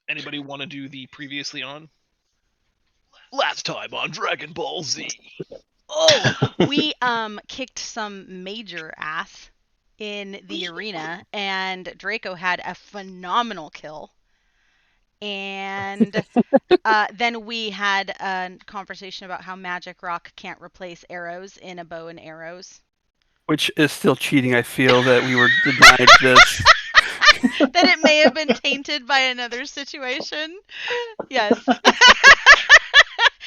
Anybody want to do the previously on? Last time on Dragon Ball Z. Oh, we kicked some major ass in the arena, and Draco had a phenomenal kill. And then we had a conversation about how Magic Rock can't replace arrows in a bow and arrows. Which is still cheating. I feel that we were denied this. That it may have been tainted by another situation. Yes.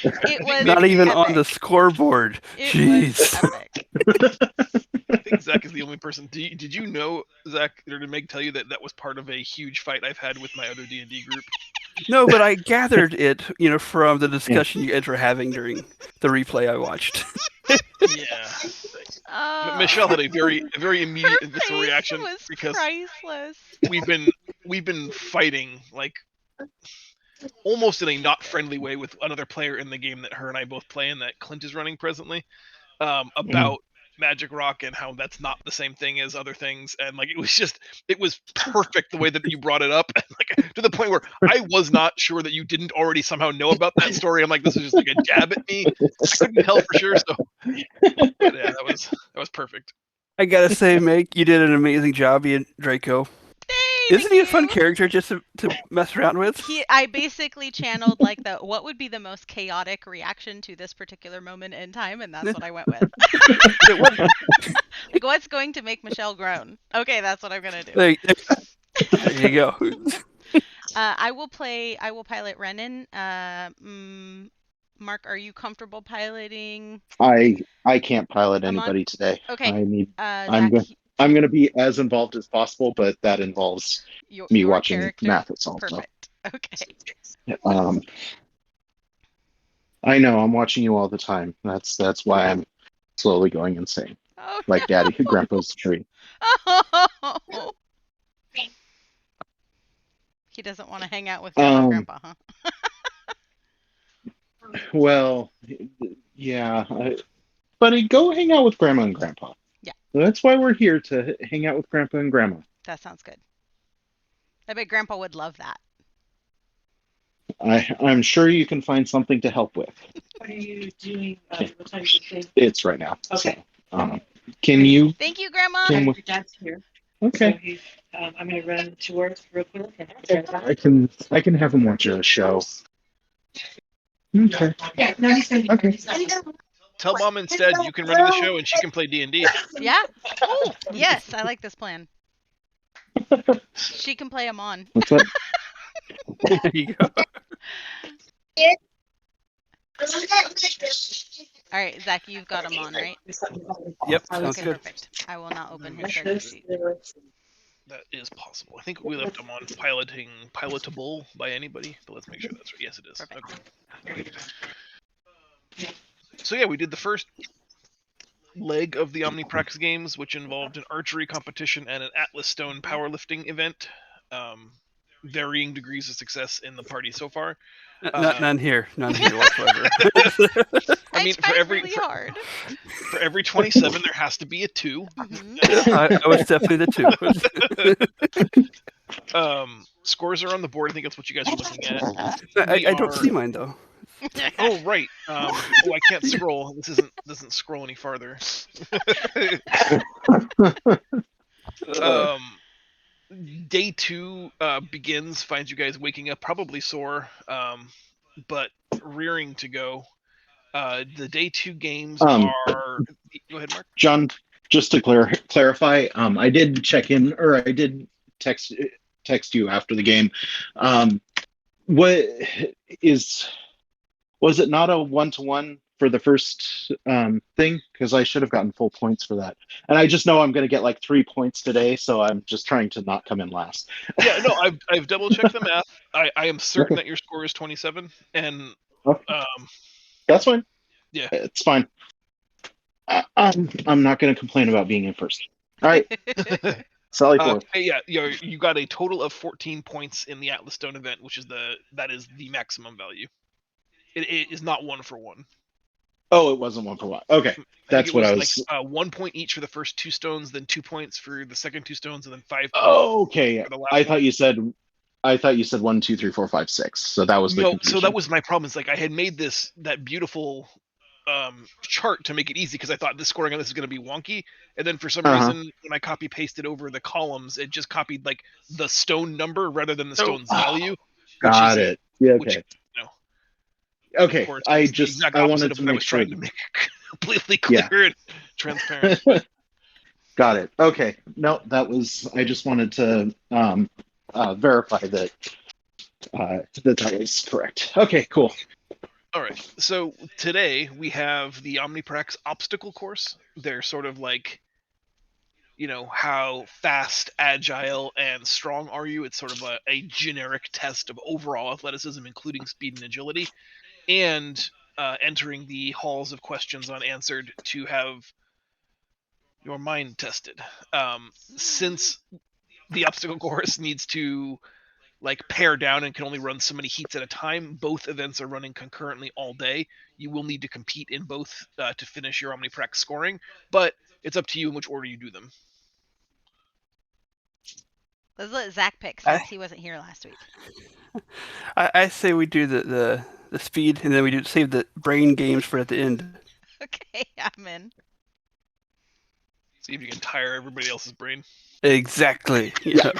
It was Not even epic. on the scoreboard. It Jeez. was epic. I think Zach is the only person. Did you know, Zach, or did Meg tell you that that was part of a huge fight I've had with my other D&D group? No, but I gathered it, from the discussion you guys were having during the replay I watched. Yeah. Michelle had a very immediate and visceral reaction was because priceless. we've been fighting like almost in a not friendly way with another player in the game that her and I both play in that Clint is running presently, about Magic Rock and how that's not the same thing as other things, and like it was perfect the way that you brought it up, like to the point where I was not sure that you didn't already somehow know about that story. I'm like, this is just like a jab at me. I couldn't tell for sure, so but yeah, that was perfect. I gotta say, Meg, you did an amazing job being Draco. Isn't he a fun character just to mess around with? I basically channeled like what would be the most chaotic reaction to this particular moment in time, and that's what I went with. Like, what's going to make Michelle groan? Okay, that's what I'm gonna do. There you go. I will pilot Renan. Mark, are you comfortable piloting? I can't pilot anybody today. Okay. I'm going to be as involved as possible, but that involves me watching character? math itself. Perfect. So. Okay. I know I'm watching you all the time. That's why I'm slowly going insane. Oh, like no. Daddy, Grandpa's tree. Oh. He doesn't want to hang out with Grandpa, huh? Well, yeah, but go hang out with Grandma and Grandpa. Yeah. That's why we're here, to hang out with Grandpa and Grandma. That sounds good. I bet Grandpa would love that. I'm sure you can find something to help with. What are you doing? What time is it? It's right now. Okay. So, can you? Thank you, Grandma. Your dad's here. Okay. So I'm going to run to work real quick. I can have him watch a show. Okay. Yeah, no, he's going to be okay. Tell Mom instead you can run the show and she can play D&D. Yeah? Oh, yes, I like this plan. She can play Amon. What's that? There you go. All right, Zach, you've got Amon, right? Yep, sounds Okay, good. perfect. I will not open his character sheet. That is possible. I think we left him on pilotable by anybody, but let's make sure that's right. Yes, it is. Perfect. Okay. So yeah, we did the first leg of the Omniprax games, which involved an archery competition and an Atlas Stone powerlifting event. Varying degrees of success in the party so far. None here whatsoever. I mean, really hard. For every 27, there has to be a 2. Mm-hmm. I was definitely the 2. Scores are on the board. I think that's what you guys are looking at. I don't see mine though. Oh right. I can't scroll. This doesn't scroll any farther. Day 2 begins, finds you guys waking up probably sore, but rearing to go. The day 2 games are. Go ahead, Mark. John, just to clarify, I did check in, or I did text you after the game. Was it not a 1-to-1 for the first thing? Because I should have gotten full points for that. And I just know I'm going to get like 3 points today, so I'm just trying to not come in last. Yeah, no, I've double checked the math. I am certain that your score is 27, and that's fine. Yeah, it's fine. I'm not going to complain about being in first. All right. Sally forth. Yeah, you got a total of 14 points in the Atlas Stone event, which is the maximum value. It is not 1 for 1. Oh, it wasn't 1 for 1. Okay, that's what I was. Like 1 point each for the first 2 stones, then 2 points for the second 2 stones, and then 5. Oh, okay. I thought you said I thought you said 1, 2, 3, 4, 5, 6. So that was the No, confusion. so that was my problem. Is like I had made that beautiful chart to make it easy because I thought the scoring on this is going to be wonky, and then for some reason when I copy pasted over the columns, it just copied like the stone number rather than the stone's value. Got it. Yeah. Which, Okay. you know, Okay. of course, is the exact I opposite wanted of to what I make was sure. trying to make completely clear and transparent. Got it. Okay. No, I just wanted to verify that that was correct. Okay, cool. All right. So today we have the Omniprax obstacle course. They're sort of like, how fast, agile, and strong are you? It's sort of a generic test of overall athleticism, including speed and agility, and entering the halls of questions unanswered to have your mind tested. Since the obstacle course needs to pare down and can only run so many heats at a time, both events are running concurrently all day. You will need to compete in both to finish your Omniprax scoring, but it's up to you in which order you do them. Let's let Zach pick since he wasn't here last week. I say we do the speed, and then we save the brain games for at the end. Okay, I'm in. See if you can tire everybody else's brain. Exactly. Yeah.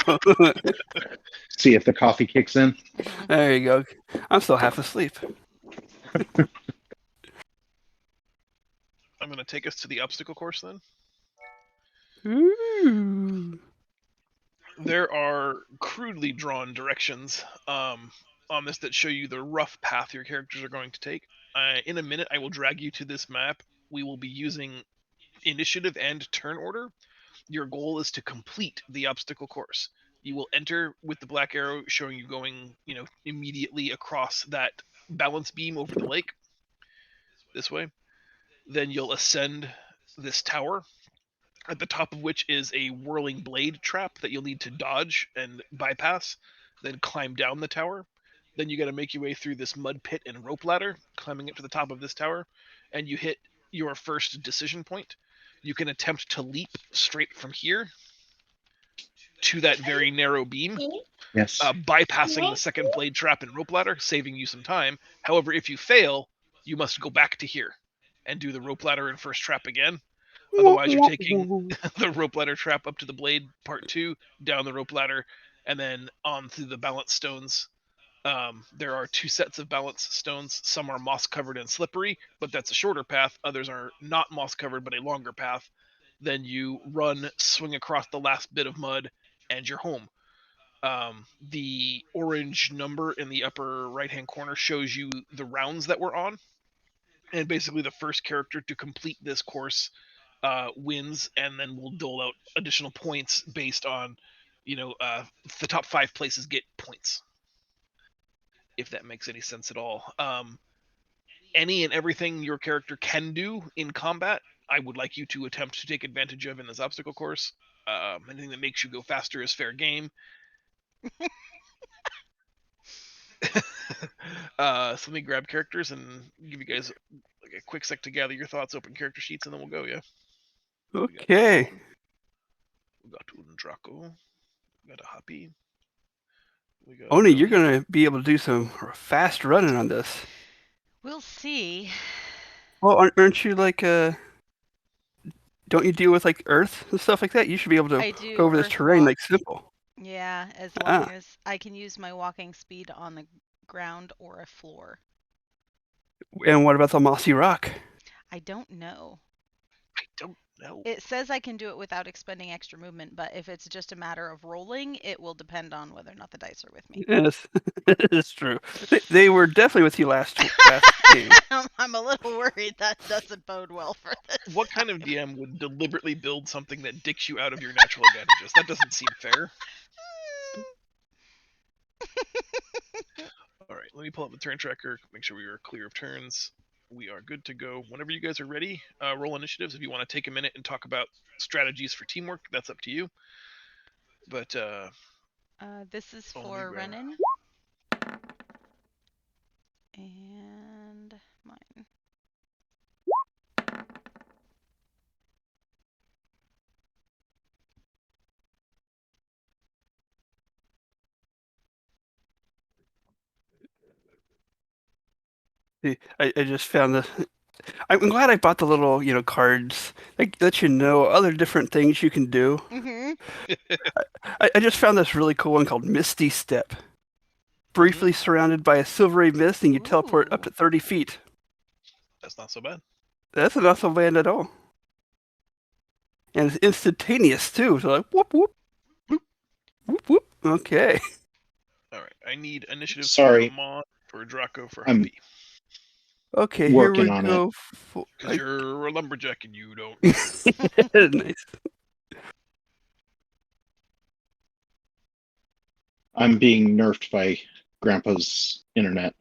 See if the coffee kicks in. There you go. I'm still half asleep. I'm going to take us to the obstacle course then. Ooh. There are crudely drawn directions on this that show you the rough path your characters are going to take. In a minute, I will drag you to this map. We will be using initiative and turn order. Your goal is to complete the obstacle course. You will enter with the black arrow showing you going, immediately across that balance beam over the lake this way. Then you'll ascend this tower, at the top of which is a whirling blade trap that you'll need to dodge and bypass, then climb down the tower. Then you got to make your way through this mud pit and rope ladder, climbing up to the top of this tower, and you hit your first decision point. You can attempt to leap straight from here to that very narrow beam, Yes. bypassing the second blade trap and rope ladder, saving you some time. However, if you fail, you must go back to here and do the rope ladder and first trap again. Otherwise, you're taking the rope ladder trap up to the blade part 2, down the rope ladder, and then on through the balance stones. There are 2 sets of balance stones. Some are moss covered and slippery, but that's a shorter path. Others are not moss covered, but a longer path. Then you run, swing across the last bit of mud, and you're home. The orange number in the upper right hand corner shows you the rounds that we're on. And basically, the first character to complete this course wins, and then we'll dole out additional points based on, the top 5 places get points. If that makes any sense at all. Any and everything your character can do in combat, I would like you to attempt to take advantage of in this obstacle course. Anything that makes you go faster is fair game. So let me grab characters and give you guys a quick sec to gather your thoughts, open character sheets, and then we'll go, yeah? Okay. We got Undraco. We got a Happy. Oni, you're going to be able to do some fast running on this. We'll see. Well, aren't you don't you deal with Earth and stuff like that? You should be able to go over this terrain simple. Yeah, as long as I can use my walking speed on the ground or a floor. And what about the mossy rock? I don't know. No. It says I can do it without expending extra movement, but if it's just a matter of rolling, it will depend on whether or not the dice are with me. Yes, it's true. They were definitely with you last game. I'm a little worried that doesn't bode well for this. What kind of DM would deliberately build something that dicks you out of your natural advantages? That doesn't seem fair. All right, let me pull up the turn tracker, make sure we are clear of turns. We are good to go. Whenever you guys are ready, roll initiatives. If you want to take a minute and talk about strategies for teamwork, that's up to you. But this is for Renan and mine. I just found the. I'm glad I bought the little, cards. Like let you know other different things you can do. Mm-hmm. I just found this really cool one called Misty Step. Briefly surrounded by a silvery mist, and you teleport up to 30 feet. That's not so bad. That's not so bad at all. And it's instantaneous too. So like whoop whoop, whoop whoop whoop. Okay. All right. I need initiative Sorry. for Amon, for Draco, for I'm Humpy. Okay, here we working on go. Because you're a lumberjack and you don't. Nice. I'm being nerfed by Grandpa's internet.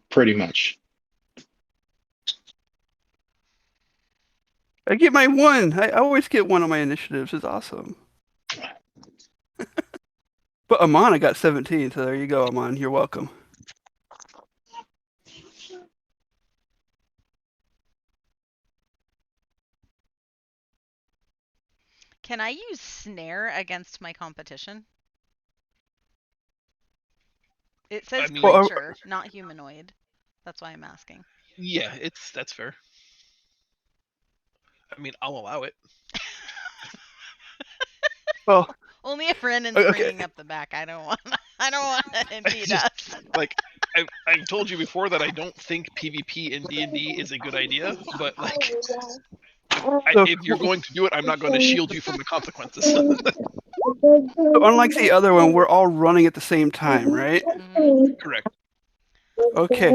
Pretty much. I get my 1. I always get 1 on my initiatives. It's awesome. But Amon, I got 17. So there you go, Amon. You're welcome. Can I use snare against my competition? It says creature, not humanoid. That's why I'm asking. Yeah, that's fair. I mean, I'll allow it. Well, only if Renan's bringing up the back. I don't want to impede us. Like I've told you before that I don't think PvP in D&D is a good idea, but like if you're going to do it, I'm not going to shield you from the consequences. Unlike the other one, we're all running at the same time, right? Mm-hmm. Correct. Okay,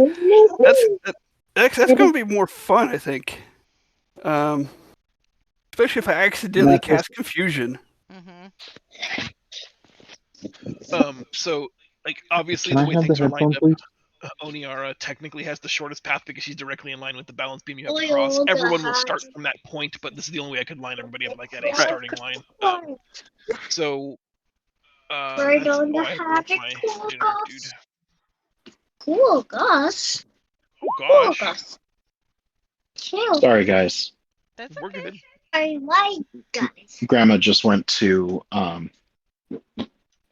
that's going to be more fun, I think. Especially if I accidentally cast confusion. Mm-hmm. So like obviously Can the way I have things the are lined headphone, up, Oniara technically has the shortest path because she's directly in line with the balance beam you have to cross. Everyone will start from that point, but this is the only way I could line everybody up like at a starting line. So Right on the habit. Cool, Gus. Oh gosh. Cool. Sorry, guys. That's We're okay. good. I like guys. Grandma just went to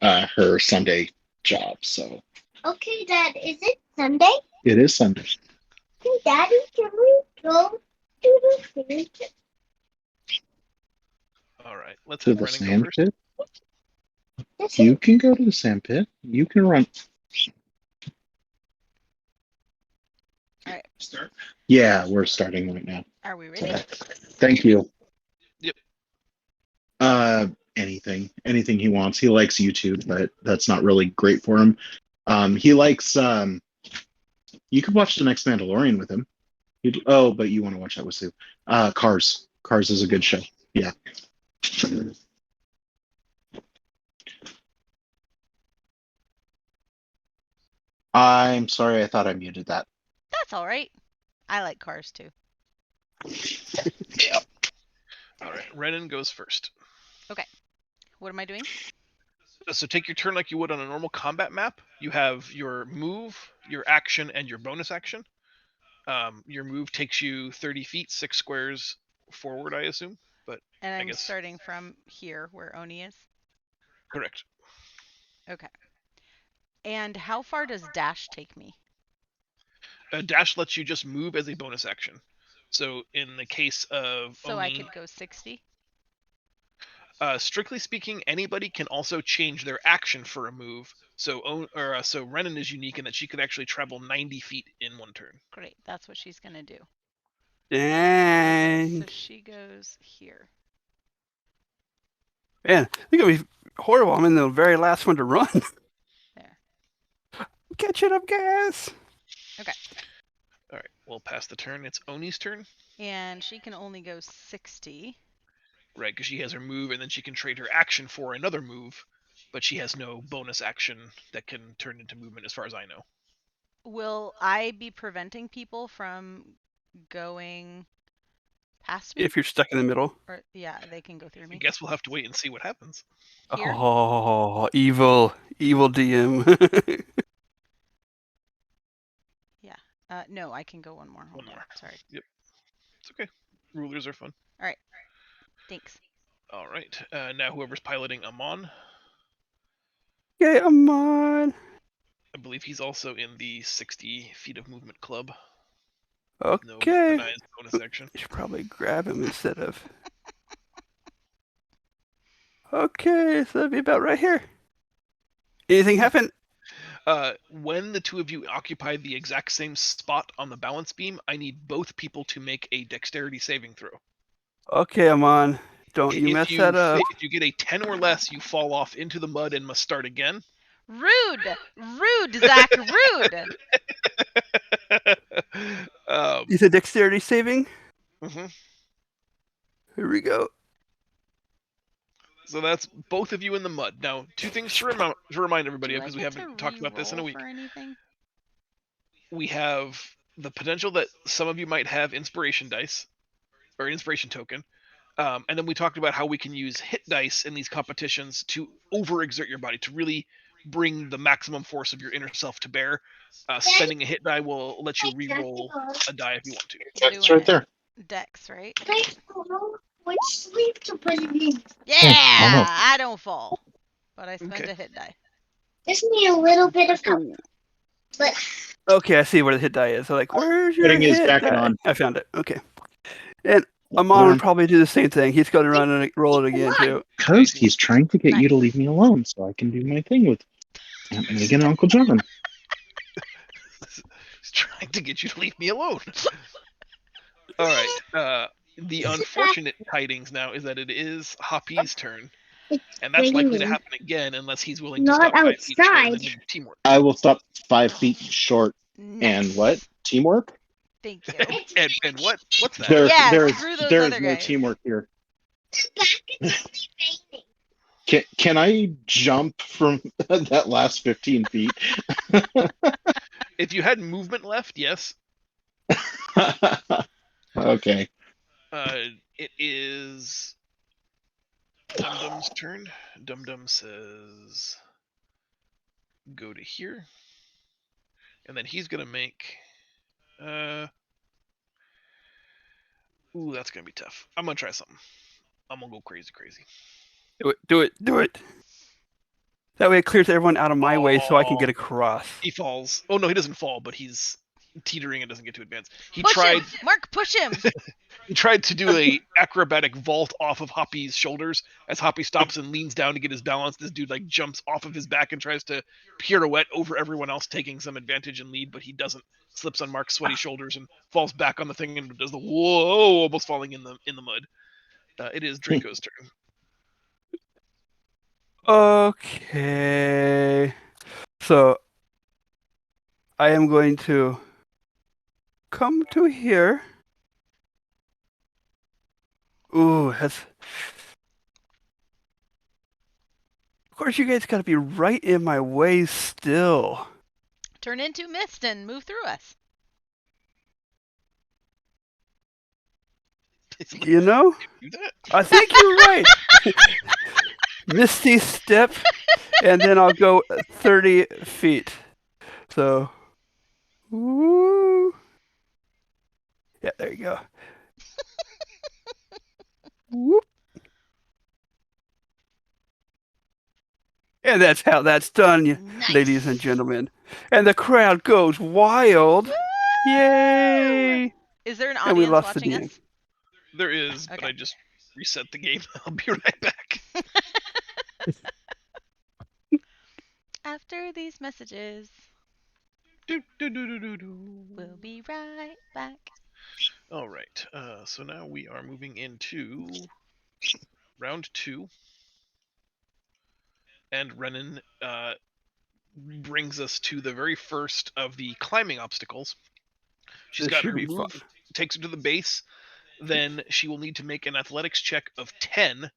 her Sunday job, so. Okay, Dad. Is it Sunday? It is Sunday. Hey, Daddy, can we go to the field? All right, let's To have the Renan go sand first. pit? You can go to the sand pit. You can run. All right. Start? Yeah, we're starting right now. Are we ready? Thank you. Yep. Anything he wants. He likes YouTube, but that's not really great for him. He likes. You could watch the next Mandalorian with him. But you want to watch that with Sue. Cars. Cars is a good show. Yeah. I'm sorry, I thought I muted that. That's all right. I like cars too. Yeah. All right, Renan goes first. Okay. What am I doing? So take your turn like you would on a normal combat map. You have your move, your action, and your bonus action. Your move takes you 30 feet, 6 squares forward, I assume. And I'm starting from here where Oni is? Correct. Okay. And how far does dash take me? Dash lets you just move as a bonus action. So in the case of So Oni, I could go 60? Strictly speaking, anybody can also change their action for a move. So Renan is unique in that she could actually travel 90 feet in one turn. Great, that's what she's gonna do. Dang. Okay, so she goes here. Man, I think it'll be horrible. I'm in the very last one to run. There. Catching up, guys. Okay. All right, we'll pass the turn. It's Oni's turn. And she can only go 60. Right, because she has her move, and then she can trade her action for another move, but she has no bonus action that can turn into movement, as far as I know. Will I be preventing people from going past me? If you're stuck in the middle. Or yeah, they can go through me. I guess we'll have to wait and see what happens. Here? Oh, evil DM. Yeah. No, I can go one more. One more. Sorry. Yep. It's okay. Rulers are fun. All right. Thanks. All right. Now whoever's piloting Amon. Okay, Amon. I believe he's also in the 60 feet of movement club. No Okay. denies bonus action. I should probably grab him instead of. Okay, so that'd be about right here. Anything happen? When the two of you occupy the exact same spot on the balance beam, I need both people to make a dexterity saving throw. Okay, I'm on. Don't you If mess you that up. if you get a 10 or less, you fall off into the mud and must start again. Rude, rude, Zach, rude. You said dexterity saving? Mhm. Here we go. So that's both of you in the mud. Now, two things to remind everybody Do of, I because we get haven't to talked about this in a re-roll week. for anything? We have the potential that some of you might have inspiration dice or inspiration token. And then we talked about how we can use hit dice in these competitions to overexert your body, to really bring the maximum force of your inner self to bear. Spending a hit die will let you re-roll a die if you want to. It's Doing right there. Dex, right? I don't know which sleeve to put it in. Yeah, I don't fall, but I spend Okay. a hit die. Just need a little bit of help. Ooh. But Okay, I see where the hit die is. So like, where's your Putting his hit back die? on. I found it. Okay. And Amon would probably do the same thing. He's going to run and roll it again too. Because he's trying to get you to Nice. leave me alone so I can do my thing with Aunt Megan and Uncle John. He's trying to get you to leave me alone. All right. The unfortunate tidings now is that it is Hoppy's turn, and that's likely to happen again unless he's willing to Not stop 5 feet short and then outside. do teamwork. I will stop 5 feet short. Nice. And what? Teamwork? Thank you. And what's that? There, Yeah, there's screw those there's other no guys. teamwork here. Back it's raining. Can I jump from that last 15 feet? If you had movement left, yes. Okay. It is Dum Dum's turn. Dum Dum says, "Go to here," and then he's gonna make. Ooh, that's gonna be tough. I'm gonna try something. I'm gonna go crazy. Do it. Do it. Do it. That way it clears everyone out of my way so I can get across. He falls. Oh no, he doesn't fall, but he's teetering and doesn't get to advance. He Push tried. him, Mark. Push him. He tried to do a acrobatic vault off of Hoppy's shoulders. As Hoppy stops and leans down to get his balance, this dude like jumps off of his back and tries to pirouette over everyone else, taking some advantage and lead, but he doesn't. Slips on Mark's sweaty shoulders and falls back on the thing and does the whoa, almost falling in the mud. It is Draco's turn. Okay. So I am going to come to here. Ooh, that's. Of course, you guys got to be right in my way still. Turn into mist and move through us. You know? Do that? I think you're right. Misty step, and then I'll go 30 feet. So, woo. Yeah, there you go. Whoop. And that's how that's done, Nice. ladies and gentlemen. And the crowd goes wild. Yay! Is there an And we audience lost the watching DM. us? There is, but Okay. I just reset the game. I'll be right back. After these messages, Do, do, do, do, do, do. we'll be right back. All right. So now we are moving into round 2. And Renan brings us to the very first of the climbing obstacles. She's This got should her be move, fun. takes her to the base. Then she will need to make an athletics check of 10.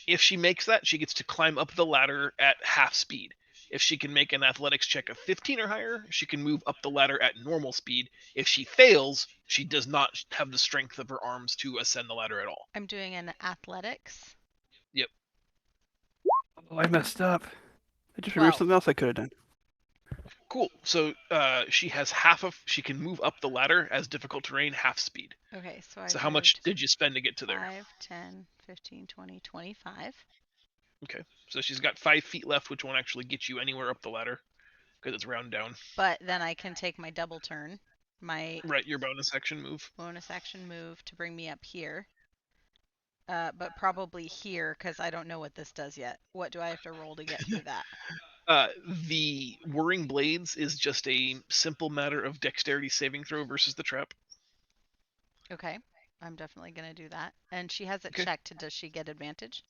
If she makes that, she gets to climb up the ladder at half speed. If she can make an athletics check of 15 or higher, she can move up the ladder at normal speed. If she fails, she does not have the strength of her arms to ascend the ladder at all. I'm doing an athletics. Oh, I messed up. I just Well- remembered something else I could have done. Cool. So she has she can move up the ladder as difficult terrain, half speed. Okay, so I So how much did you spend to get to there? 5, 10, 15, 20, 25. Okay. So she's got 5 feet left, which won't actually get you anywhere up the ladder. because it's round down. But then I can take my double turn, my Right, your bonus action move. bonus action move to bring me up here. But probably here because I don't know what this does yet. What do I have to roll to get through that? The Whirring Blades is just a simple matter of dexterity saving throw versus the trap. Okay, I'm definitely gonna do that. And she has it Okay. checked. Does she get advantage?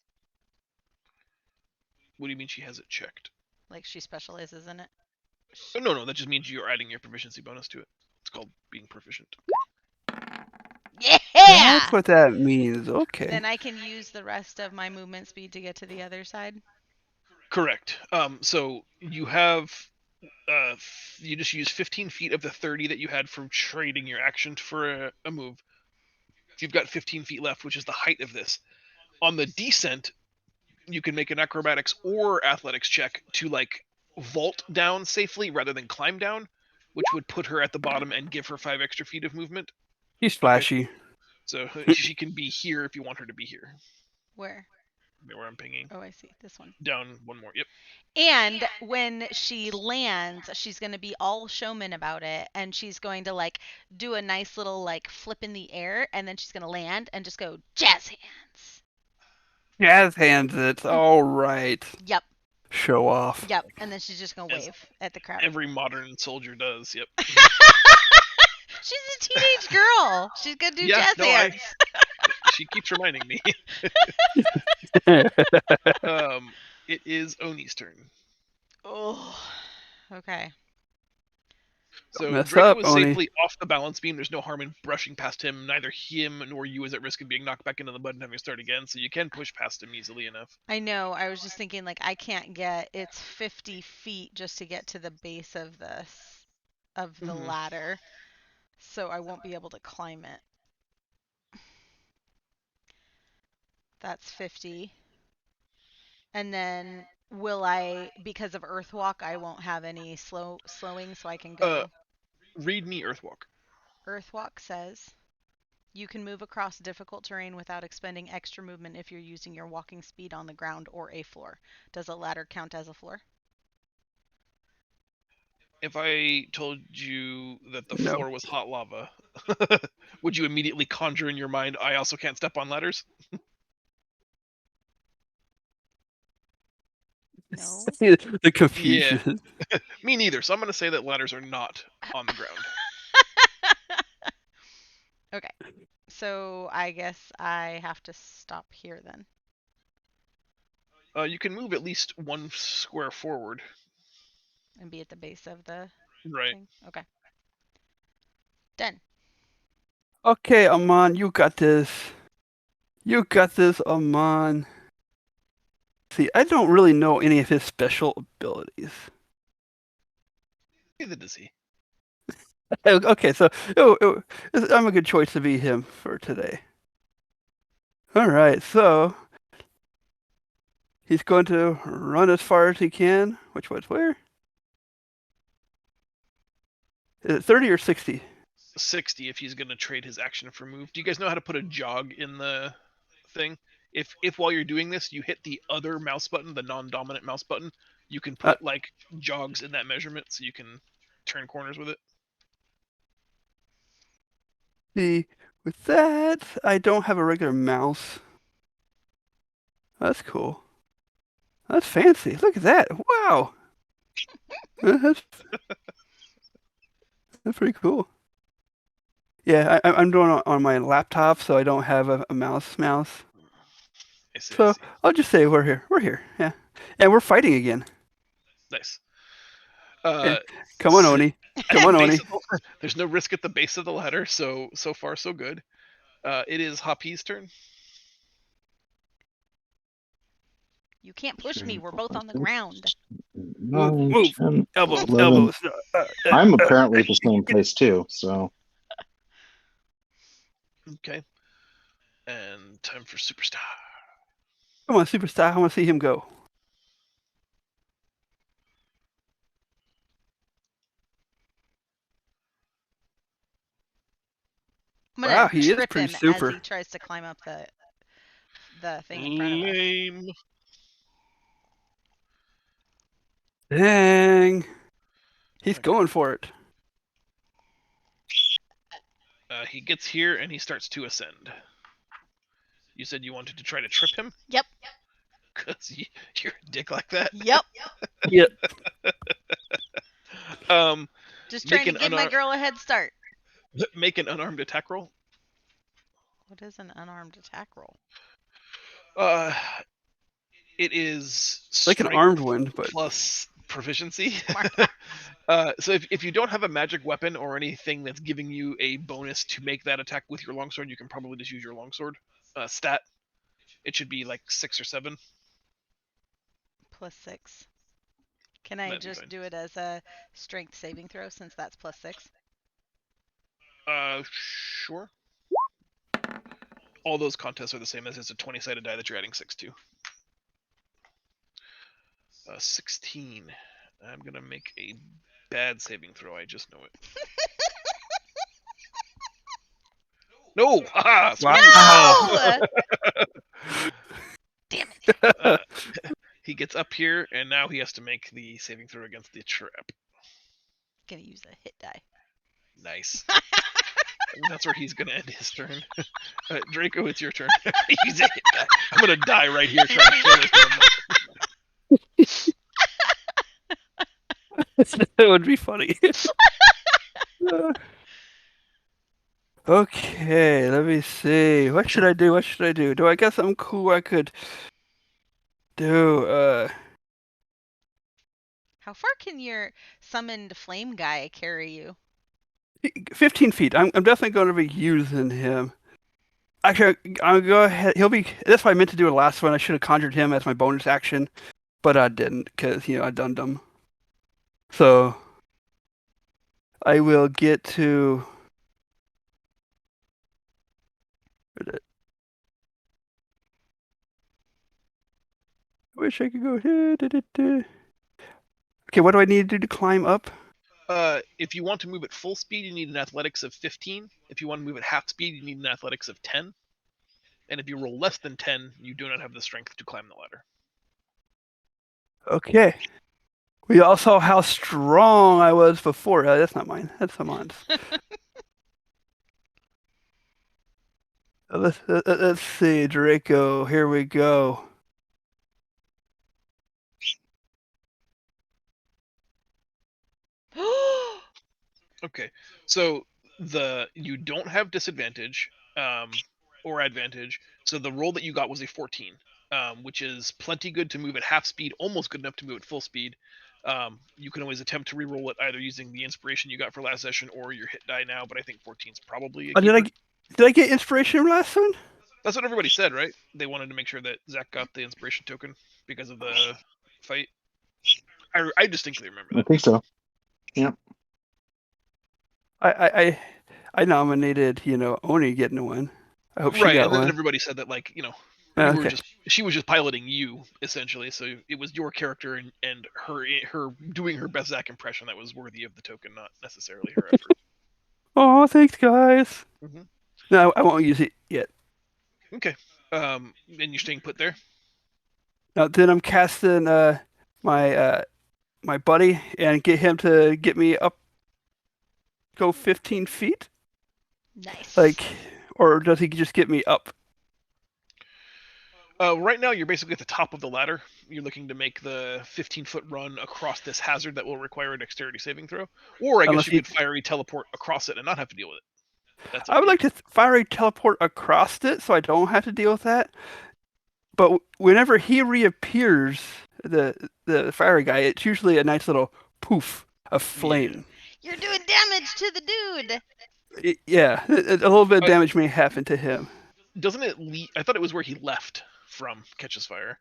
What do you mean she has it checked? Like she specializes in it? Oh, no, that just means you're adding your proficiency bonus to it. It's called being proficient. Yeah! That's what that means. Okay. Then I can use the rest of my movement speed to get to the other side. Correct. So you have, you just use 15 feet of the 30 that you had from trading your action for a move. You've got 15 feet left, which is the height of this. On the descent, you can make an acrobatics or athletics check to like vault down safely rather than climb down, which would put her at the bottom and give her 5 extra feet of movement. He's flashy. So she can be here if you want her to be here. Where? Where I'm pinging. Oh, I see. This one. Down one more. Yep. And when she lands, she's going to be all showman about it. And she's going to like do a nice little like flip in the air. And then she's going to land and just go jazz hands. Jazz hands it. All right. Yep. Show off. Yep. And then she's just going to As wave at the crowd. Every modern soldier does. Yep. She's a teenage girl. She's going to do Yeah, jazz no, hands. She keeps reminding me. It is Oni's turn. Oh. Okay. So mess Draco up, is Oni. safely off the balance beam. There's no harm in brushing past him. Neither him nor you is at risk of being knocked back into the mud and having to start again. So you can push past him easily enough. I know. I was just thinking like I can't get it's 50 feet just to get to the base of the Mhm. ladder. So I won't be able to climb it. That's 50. And then will I because of Earthwalk I won't have any slowing so I can go. Read me Earthwalk. Earthwalk says you can move across difficult terrain without expending extra movement if you're using your walking speed on the ground or a floor. Does a ladder count as a floor? If I told you that the No. floor was hot lava, would you immediately conjure in your mind, I also can't step on ladders? No. The confusion. Me neither. So I'm going to say that ladders are not on the ground. Okay. So I guess I have to stop here then. You can move at least 1 square forward. And be at the base of the Right. thing. Okay. Done. Okay, Amon, you got this. You got this, Amon. See, I don't really know any of his special abilities. Neither does he. Okay, so I'm a good choice to be him for today. All right, so he's going to run as far as he can. Which one's where? Is it 30 or 60? 60 if he's going to trade his action for move. Do you guys know how to put a jog in the thing? If while you're doing this, you hit the other mouse button, the non-dominant mouse button, you can put like jogs in that measurement so you can turn corners with it. See, with that, I don't have a regular mouse. That's cool. That's fancy. Look at that. Wow. That's pretty cool. Yeah, I'm doing it on my laptop, so I don't have a mouse. I see, I So see. I'll just say we're here. We're here. Yeah, and we're fighting again. Nice. Come on, Oni. Come on, Oni. There's no risk at the base of the ladder, so far so good. It is Hoppy's turn. You can't push me. We're both on the ground. Move. Elbows. 11. Elbows. I'm apparently at the same place too, so Okay. And time for Superstar. Come on, Superstar. I want to see him go. I'm gonna Wow, he is trip pretty him super. as he tries to climb up the thing in front of us. Lame. Dang. He's going for it. He gets here and he starts to ascend. You said you wanted to try to trip him? Yep. Because you're a dick like that? Yep. Yep. Just Make trying to an give my girl a head start. Make an unarmed attack roll. What is an unarmed attack roll? It is Like an strength armed one, but plus proficiency. So if you don't have a magic weapon or anything that's giving you a bonus to make that attack with your longsword, you can probably just use your longsword stat. It should be like 6 or 7. +6. Can I That'd be just fine. do it as a strength saving throw since that's +6? Sure. All those contests are the same as it's a 20-sided die that you're adding 6 to. 16. I'm gonna make a bad saving throw. I just know it. No! Haha! Wow. No! Damn it. He gets up here, and now he has to make the saving throw against the trap. Gonna use a hit die. Nice. That's where he's gonna end his turn. Draco, it's your turn. Use a hit die. I'm gonna die right here trying to kill this one. That would be funny. Okay, let me see. What should I do? What should I do? Do I got something cool I could do? How far can your summoned flame guy carry you? 15 feet. I'm definitely going to be using him. Actually, I'll go ahead. He'll be. That's what I meant to do the last one. I should have conjured him as my bonus action, but I didn't because I done them. So I will get to. I wish I could go here. Okay, what do I need to do to climb up? If you want to move at full speed, you need an athletics of 15. If you want to move at half speed, you need an athletics of 10. And if you roll less than 10, you do not have the strength to climb the ladder. Okay. We all saw how strong I was before. That's not mine. That's someone's. Let's see, Draco. Here we go. Okay, so you don't have disadvantage or advantage. So the roll that you got was a 14, which is plenty good to move at half speed, almost good enough to move at full speed. You can always attempt to re-roll it either using the inspiration you got for last session or your hit die now, but I think 14 is probably a keeper. Did I get inspiration from last one? That's what everybody said, right? They wanted to make sure that Zach got the inspiration token because of the fight. I distinctly remember I that. think so. Yep. I nominated, Oni getting one. I hope she Right, got and then one. everybody said that, like, Okay. she was just piloting you essentially, so it was your character and her doing her best Zach impression that was worthy of the token, not necessarily her effort. Oh, thanks, guys. Mhm. No, I won't use it yet. Okay, and you're staying put there. Now, then I'm casting my buddy and get him to get me up, go 15 feet. Nice. Or does he just get me up? Right now, you're basically at the top of the ladder. You're looking to make the 15-foot run across this hazard that will require a dexterity saving throw. Or I guess you could fiery teleport across it and not have to deal with it. I would like to fiery teleport across it so I don't have to deal with that. But whenever he reappears, the fiery guy, it's usually a nice little poof of flame. You're doing damage to the dude. Yeah, a little bit of damage may happen to him. Doesn't it I thought it was where he left from Catches Fire.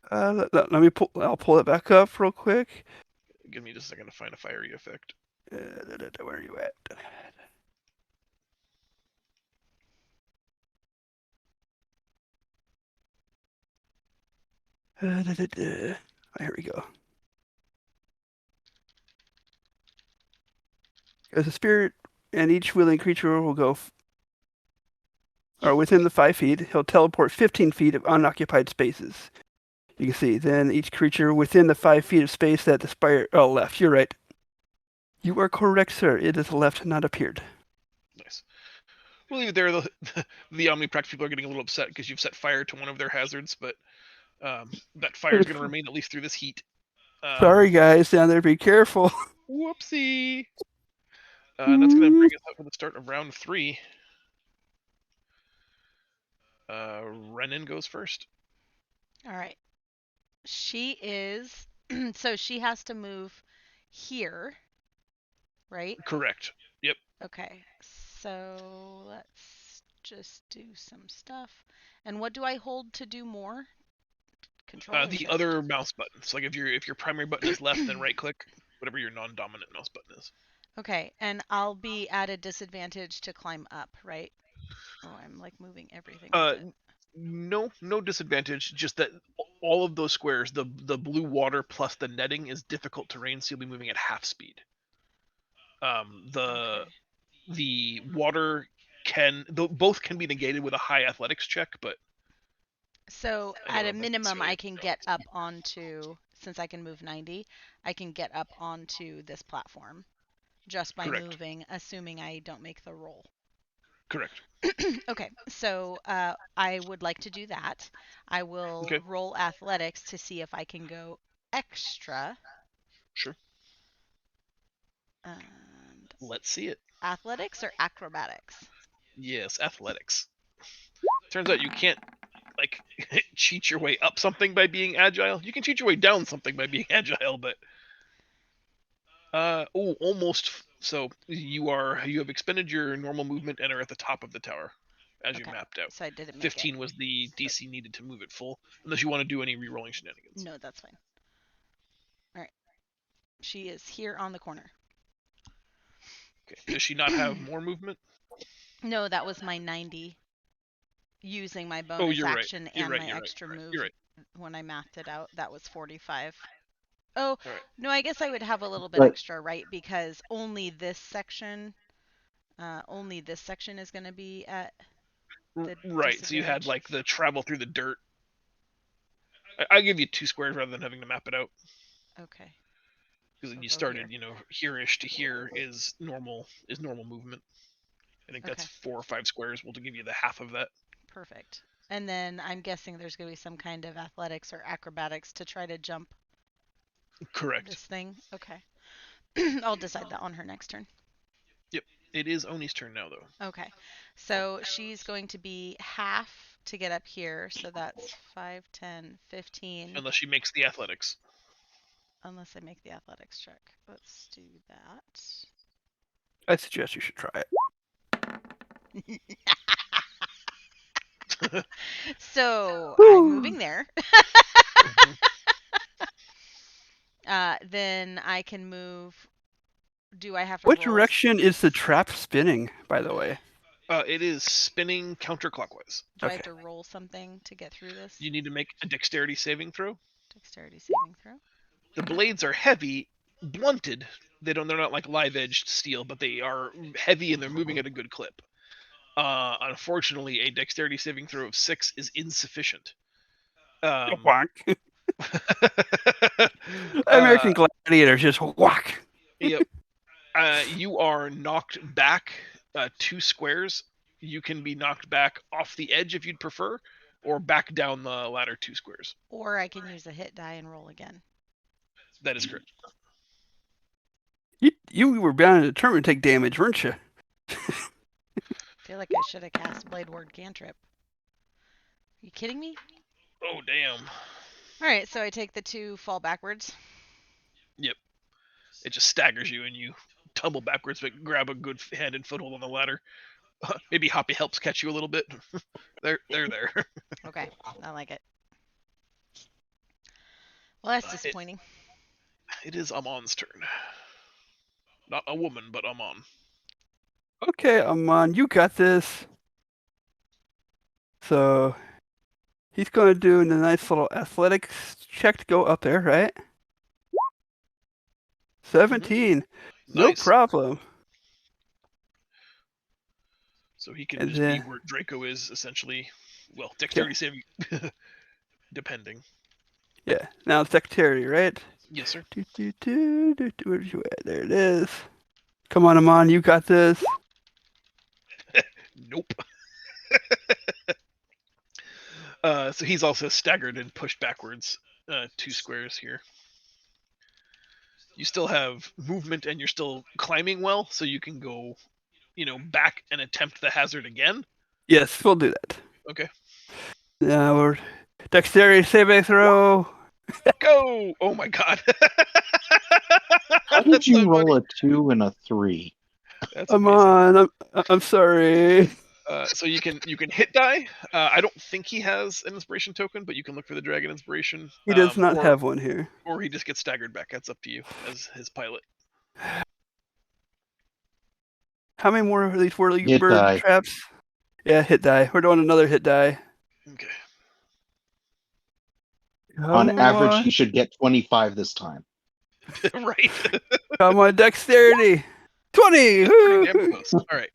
Let me I'll pull it back up real quick. Give me just a second to find a fiery effect. Where are you at? Here we go. As a spirit, and each willing creature will go or within the 5 feet. He'll teleport 15 feet of unoccupied spaces. You can see. Then each creature within the 5 feet of space that the spire. Oh, left. You're right. You are correct, sir. It is left, not appeared. Nice. We'll leave it there. The Omniprax people are getting a little upset because you've set fire to one of their hazards, but that fire is going to remain at least through this heat. Sorry, guys, down there, be careful. Whoopsie. And that's going to bring us up to the start of round 3. Renan goes first. All right. She is so she has to move here, right? Correct. Yep. Okay. So let's just do some stuff. And what do I hold to do more? Control. or The shift? other mouse buttons. Like if your primary button is left, then right click. Whatever your non-dominant mouse button is. Okay, and I'll be at a disadvantage to climb up, right? Oh, I'm like moving everything. with it. No disadvantage. Just that all of those squares, the blue water plus the netting is difficult terrain, so you'll be moving at half speed. Okay. The water both can be negated with a high athletics check, but So I at don't a know if minimum, necessarily I can get up onto, since I can move 90, I can get up onto this platform just by Correct. moving, assuming I don't make the roll. correct. Okay, so I would like to do that. I will Okay. roll athletics to see if I can go extra. Sure. And Let's see it. athletics or acrobatics? Yes, athletics. Turns out you can't like cheat your way up something by being agile. You can cheat your way down something by being agile, but almost. So you have expended your normal movement and are at the top of the tower as you Okay, mapped out. so I didn't make 15 was the DC needed to move it full, unless you want to do any re-rolling shenanigans. it. No, that's fine. All right. She is here on the corner. Okay. Does she not have more movement? No, that was my 90. Using my bonus Oh, you're right. action You're and right. my You're extra right. move You're right. when I mapped it out. That was 45. Oh, All right. no, I guess I would have a little bit But- extra, right? Because only this section is going to be at the Right. So you had disadvantage. like the travel through the dirt. I give you 2 squares rather than having to map it out. Okay. Because So you go started, here. here-ish to here is normal movement. I think that's Okay. 4 or 5 squares. We'll give you the half of that. Perfect. And then I'm guessing there's going to be some kind of athletics or acrobatics to try to jump Correct. this thing. Okay. I'll decide that on her next turn. It is Oni's turn now, though. Okay. So she's going to be half to get up here. So that's 5, 10, 15. Unless she makes the athletics. Unless I make the athletics check. Let's do that. I suggest you should try it. So Woo. I'm moving there. Then I can move. Do I have to What roll? direction is the trap spinning, by the way? It is spinning counterclockwise. Do I have Okay. to roll something to get through this? You need to make a dexterity saving throw. Dexterity saving throw. The blades are heavy, blunted. They're not like live-edged steel, but they are heavy and they're moving at a good clip. Unfortunately, a dexterity saving throw of 6 is insufficient. Whack. American Gladiator, just whack. Yep. You are knocked back 2 squares. You can be knocked back off the edge if you'd prefer, or back down the ladder 2 squares. Or I can use a hit die and roll again. That is correct. You were bound and determined to take damage, weren't you? I feel like I should have cast Blade Ward cantrip. Are you kidding me? Oh, damn. Alright, so I take the 2 fall backwards. It just staggers you and you tumble backwards, but grab a good hand and foothold on the ladder. Maybe Hoppy helps catch you a little bit. They're there. Okay, I like it. Well, that's disappointing. It is Amon's turn. Not a woman, but Amon. Okay, Amon, you got this. So he's going to do a nice little athletics check to go up there, right? 17. No Nice. problem. So he can And just then- be where Draco is, essentially. Well, dexterity saving, depending. Yeah, now it's dexterity, right? Yes, sir. Where's you at? There it is. Come on, Amon, you got this. Nope. So he's also staggered and pushed backwards 2 squares here. You still have movement and you're still climbing well, so you can go, back and attempt the hazard again. Yes, we'll do that. Okay. Now we're dexterity saving throw. Go! Oh my god. How did That's you so roll funny. a 2 and a 3? That's amazing. Amon, I'm sorry. So you can hit die. I don't think he has an inspiration token, but you can look for the dragon inspiration. He does not or, have one here. or he just gets staggered back. That's up to you as his pilot. How many more of these whirly Hit bird die. traps? Yeah, hit die. We're doing another hit die. Okay. On Come average, on. he should get 25 this time. Right. Come on, dexterity. 20. That's pretty damn close. All right.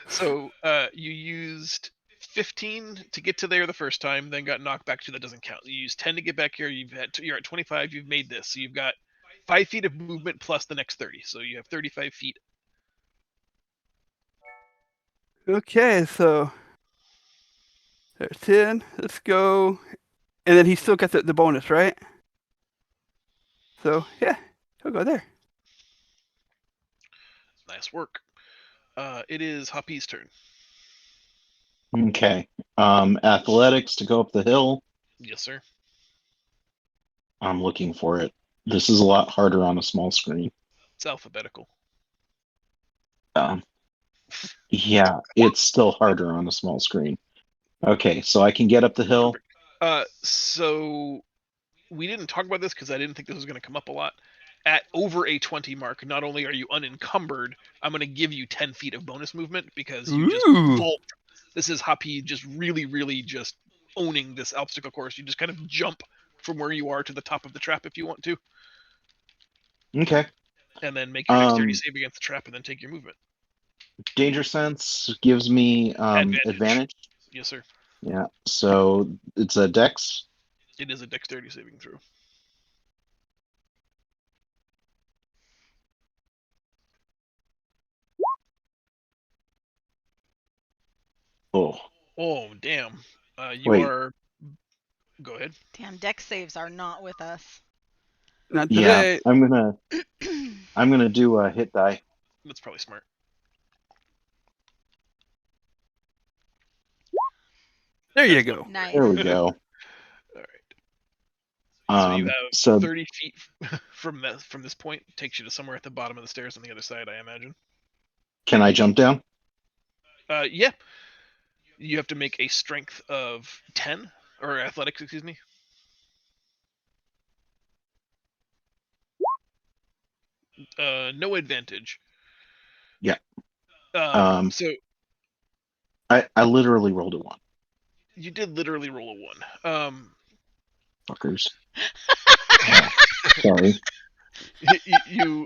So you used 15 to get to there the first time, then got knocked back to that doesn't count. You used 10 to get back here. You're at 25. You've made this. So you've got 5 feet of movement plus the next 30. So you have 35 feet. Okay, so there's 10. Let's go. And then he still got the bonus, right? So, yeah, he'll go there. Nice work. It is Hoppy's turn. Okay. Athletics to go up the hill. Yes, sir. I'm looking for it. This is a lot harder on a small screen. It's alphabetical. Yeah, it's still harder on a small screen. Okay, so I can get up the hill. So we didn't talk about this because I didn't think this was going to come up a lot. At over a 20 mark, not only are you unencumbered, I'm going to give you 10 feet of bonus movement because you just Ooh. vault. This is Hoppy just really, really just owning this obstacle course. You just kind of jump from where you are to the top of the trap if you want to, Okay. and then make your dexterity save against the trap and then take your movement. Danger sense gives me advantage. Yes, sir. Yeah, so it's a dex. It is a dexterity saving throw. Oh, Oh, damn. You Wait. are. Go ahead. Damn, dex saves are not with us. Not yeah. today. I'm gonna do a hit die. That's probably smart. There you go. Nice. There we go. All right. So you have So 30 feet from this point. Takes you to somewhere at the bottom of the stairs on the other side, I imagine. can I jump down? Yeah. You have to make a strength of 10 or athletics, excuse me. No advantage. Yeah. So I literally rolled a 1. you did literally roll a 1. Fuckers. Sorry. You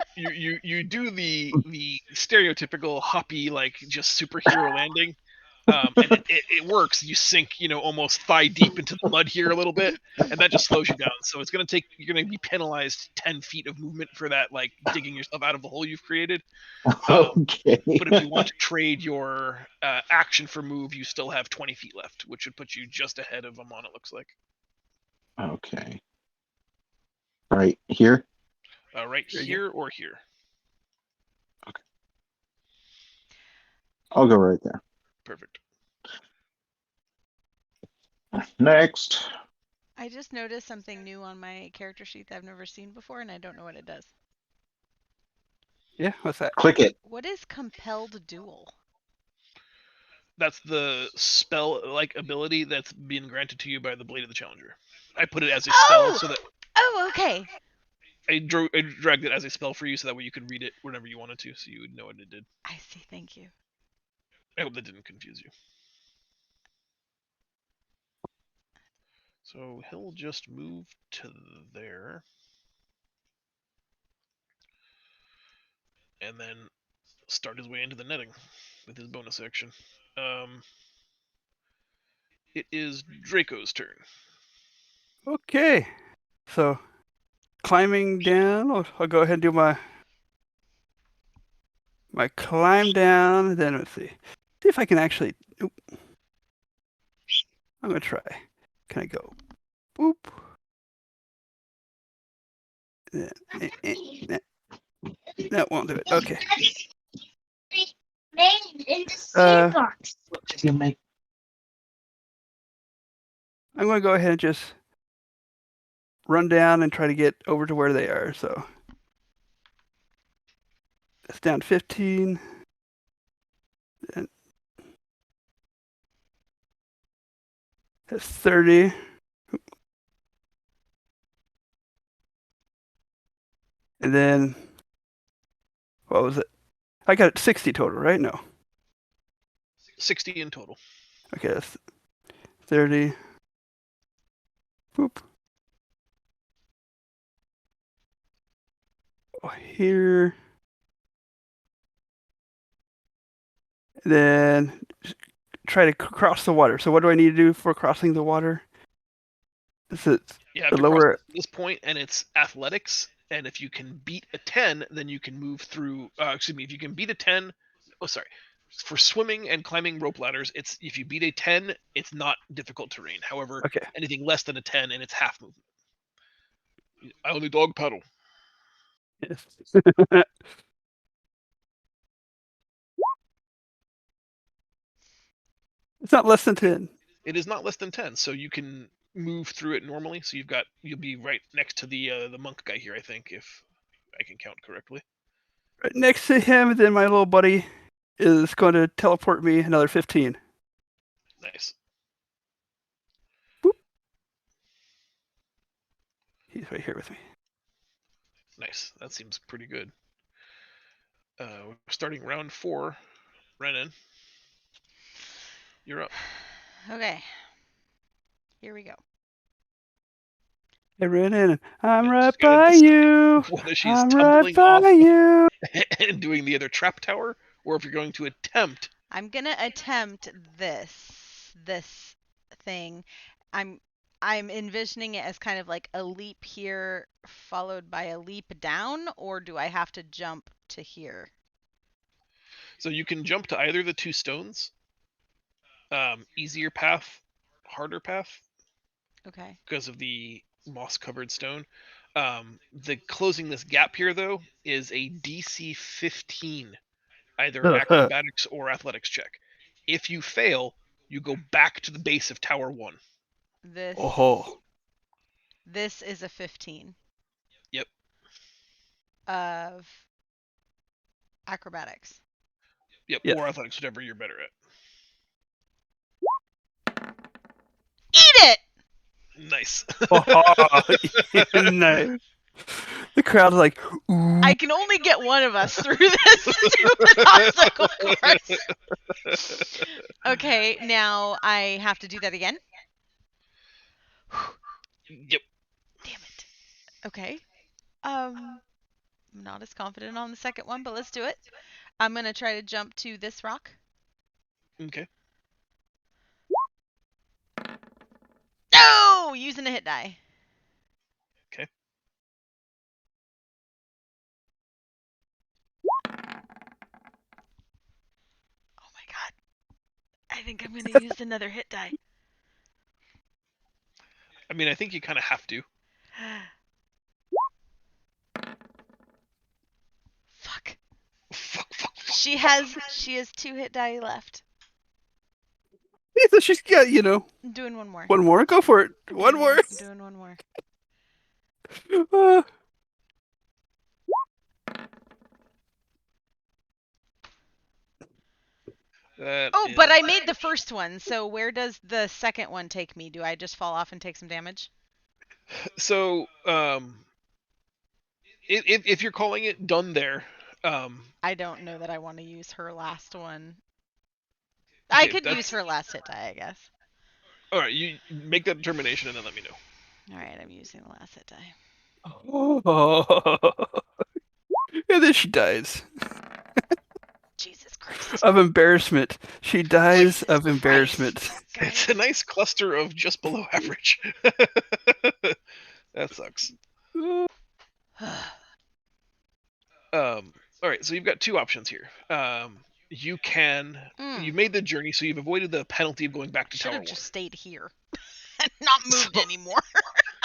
do the stereotypical Hoppy like just superhero landing, and it works. You sink almost thigh deep into the mud here a little bit, and that just slows you down. So you're gonna be penalized 10 feet of movement for that, like digging yourself out of the hole you've created. Okay. But if you want to trade your action for move, you still have 20 feet left, which would put you just ahead of Amon, it looks like. Okay. Right here. Right There you here or here. I'll go right there. Perfect. Next. I just noticed something new on my character sheet that I've never seen before, and I don't know what it does. Yeah, what's that? Click it. What is compelled duel? That's the spell-like ability that's being granted to you by the Blade of the Challenger. I put it as a spell so that Oh, okay. I dragged it as a spell for you so that way you could read it whenever you wanted to, so you would know what it did. I see. Thank you. I hope that didn't confuse you. So he'll just move to there. And then start his way into the netting with his bonus action. It is Draco's turn. Okay. So climbing down. I'll go ahead and do my climb down. Then let's see if I can actually. Oop. I'm gonna try. Can I go? Boop. That won't do it. Okay. Made in the Uh, sandbox. What did you make? I'm gonna go ahead and just run down and try to get over to where they are. So it's down 15. Then that's 30. And then what was it? I got 60 total, right? No. 60 in total. Okay, that's 30. Boop. Oh, here. Then try to cross the water. So what do I need to do for crossing the water? This is You have the to cross lower. this point, and it's athletics. And if you can beat a 10, then you can move through. Excuse me. If you can beat a 10, oh sorry, for swimming and climbing rope ladders, it's if you beat a 10, it's not difficult terrain. However, Okay. anything less than a 10, and it's half movement. I only dog paddle. Yes. It's not less than 10. It is not less than 10, so you can move through it normally. So you'll be right next to the monk guy here, I think, if I can count correctly. Right next to him, then my little buddy is going to teleport me another 15. Nice. He's right here with me. Nice. That seems pretty good. We're starting round 4. Renan, you're up. Okay. Here we go. Hey, Renan, I'm Yeah, right just gotta by decide you. Whether she's I'm right tumbling off by you. and doing the other trap tower, or if you're going to attempt. I'm gonna attempt this thing. I'm envisioning it as kind of like a leap here followed by a leap down, or do I have to jump to here? So you can jump to either of the 2 stones. Easier path, harder path, Okay. because of the moss-covered stone. The closing this gap here, though, is a DC 15, either acrobatics or athletics check. If you fail, you go back to the base of Tower 1. This Oh, this is a 15 Yep. of acrobatics. Yep, Yeah. or athletics, whatever you're better at. Eat it! Nice. nice. The crowd's like, ooh. I can only get one of us through this stupid obstacle course. Okay, now I have to do that again. Yep. Damn it. Okay. I'm not as confident on the second one, but let's do it. I'm gonna try to jump to this rock. Okay. No! Using a hit die. Okay. Oh my god. I think I'm gonna use another hit die. I mean, I think you kind of have to. Fuck. Fuck. She has 2 hit die left. So she's got, I'm doing one more. one more. Go for it. One more. I'm doing one more. Uh, Oh, but I made the first one, so where does the second one take me? Do I just fall off and take some damage? So, if you're calling it done there, I don't know that I want to use her last one. I Okay, could that's- use her last hit die, I guess. all right, you make that determination and then let me know. All right, I'm using the last hit die. oh. And then she dies Jesus Christ. of embarrassment. She dies Jesus of Christ. embarrassment. It's a nice cluster of just below average. That sucks. All right, so you've got two options here. You can you've made the journey, so you've avoided the penalty of going back to Should Tower have 1. just stayed here and not moved So- anymore.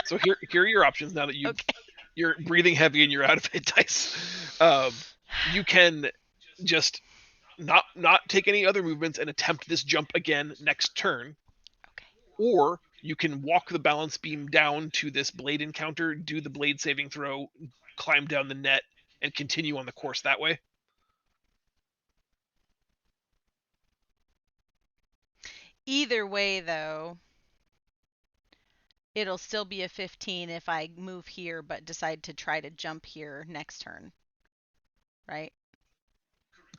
So here are your options now that Okay. you're breathing heavy and you're out of hit dice. You can just not take any other movements and attempt this jump again next turn, Okay. or you can walk the balance beam down to this blade encounter, do the blade saving throw, climb down the net, and continue on the course that way. Either way, though, it'll still be a 15 if I move here but decide to try to jump here next turn. Right?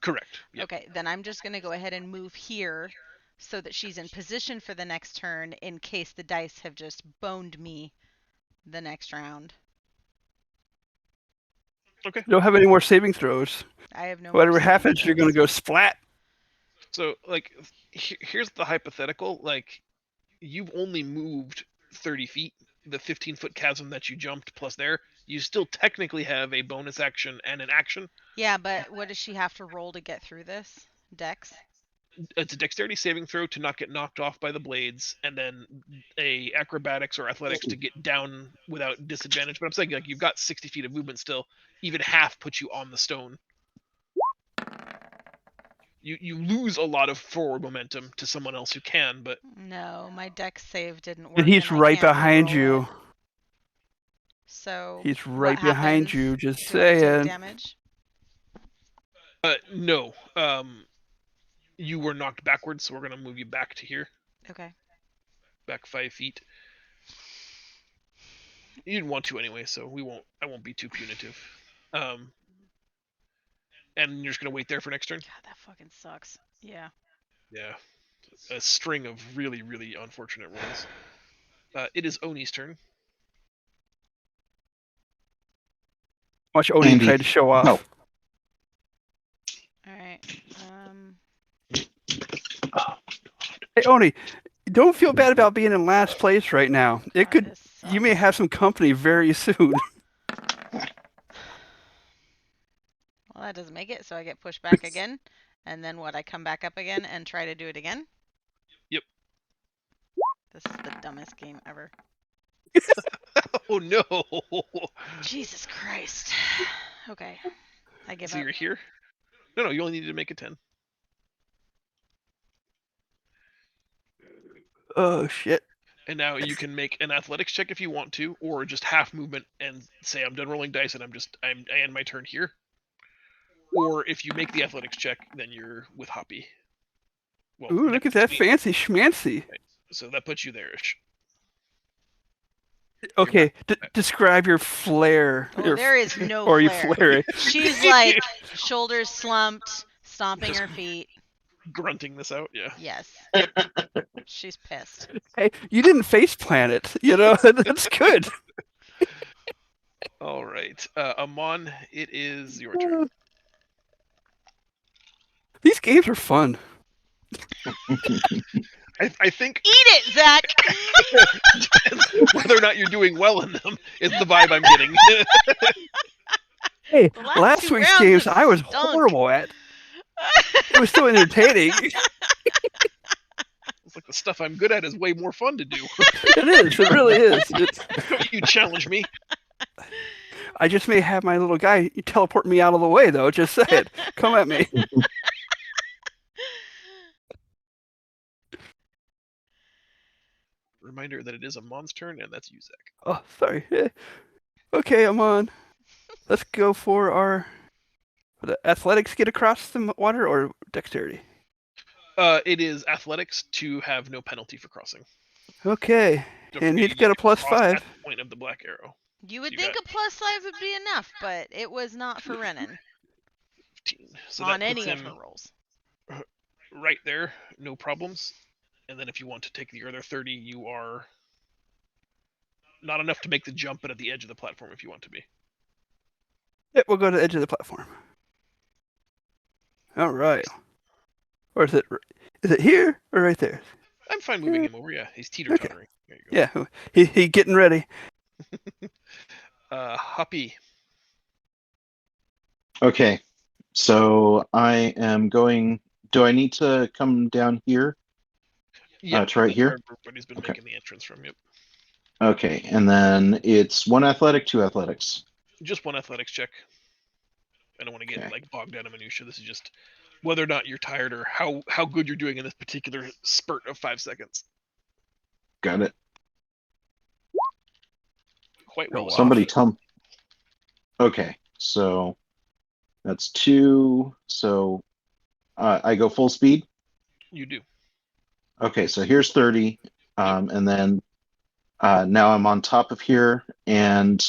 Correct. Yep. Okay, then I'm just going to go ahead and move here so that she's in position for the next turn in case the dice have just boned me the next round. Okay. You don't have any more saving throws. I have no more Whatever saving happens, you're throws. gonna go splat. So, like, here's the hypothetical. Like, you've only moved 30 feet. The 15-foot chasm that you jumped plus there, you still technically have a bonus action and an action. Yeah, but what does she have to roll to get through this? Dex? It's a dexterity saving throw to not get knocked off by the blades, and then a acrobatics or athletics to get down without disadvantage. But I'm saying, like, you've got 60 feet of movement still. Even half puts you on the stone. You lose a lot of forward momentum to someone else who can, but No, my Dex save didn't work. And he's I right can't behind reroll you. it. So He's what right behind happens? you. Just Do I take saying. damage? no. You were knocked backwards, so we're gonna move you back to here, Okay. back 5 feet. You didn't want to anyway, so I won't be too punitive. And you're just gonna wait there for next turn. God, that fucking sucks. Yeah. Yeah, a string of really, really unfortunate rolls. It is Oni's turn. Watch Oni Andy. try to show off. No. All right. Hey Oni, don't feel bad about being in last place right now. It God, could. this You may sucks. have some company very soon. Well, that doesn't make it, so I get pushed back again. And then what? I come back up again and try to do it again? Yep. This is the dumbest game ever. Oh no! Jesus Christ. Okay. I give So up. you're here? No, you only need to make a 10. Oh shit. And now you can make an athletics check if you want to, or just half movement and say I'm done rolling dice and I end my turn here. Or if you make the athletics check, then you're with Hoppy. Well, Ooh, look at that fancy schmancy. So that puts you there-ish. Okay, describe your flair. Oh, Your- there is no or you flair. flare. She's like shoulders slumped, stomping her feet. Grunting this out, yeah. Yes. She's pissed. Hey, you didn't face plant it. You know that's good. All right, Amon, it is your turn. These games are fun. I think Eat it, Zach! whether or not you're doing well in them is the vibe I'm getting. Hey, The last last two week's rounds games have I was stunk. horrible at. It was so entertaining. It's like the stuff I'm good at is way more fun to do. It is. It really is. You challenge me. I just may have my little guy teleport me out of the way, though. Just say it. Come at me. Reminder that it is Amon's turn, and that's you, Zach. Oh, sorry. Okay, I'm on. Let's go for our. The athletics get across the water or dexterity? It is athletics to have no penalty for crossing. Okay. Don't And forget he's you got a get to plus cross 5. at the point of the black arrow. You would You think got a plus 5 would be enough, but it was not for Renan 15. So on that any puts of him her rolls. right there, no problems. And then if you want to take the other 30, you are not enough to make the jump, but at the edge of the platform if you want to be. Yep, we'll go to the edge of the platform. All right. Or is it here or right there? I'm fine moving him over. Yeah, he's teeter-tottering. There you go. Yeah, he getting ready. Hoppy, Okay, so I am going. Do I need to come down here? Yeah, It's right that's where here. everybody's been Okay. making the entrance from. Yep. Okay, and then it's 1 athletic, 2 athletics. Just one athletics check. I don't want to get Okay. like bogged down in minutia. This is just whether or not you're tired or how good you're doing in this particular spurt of 5 seconds. Got it. Quite Go well. off. Somebody tell me. Okay, so that's 2. So I go full speed. You do. Okay, so here's 30, and then now I'm on top of here, and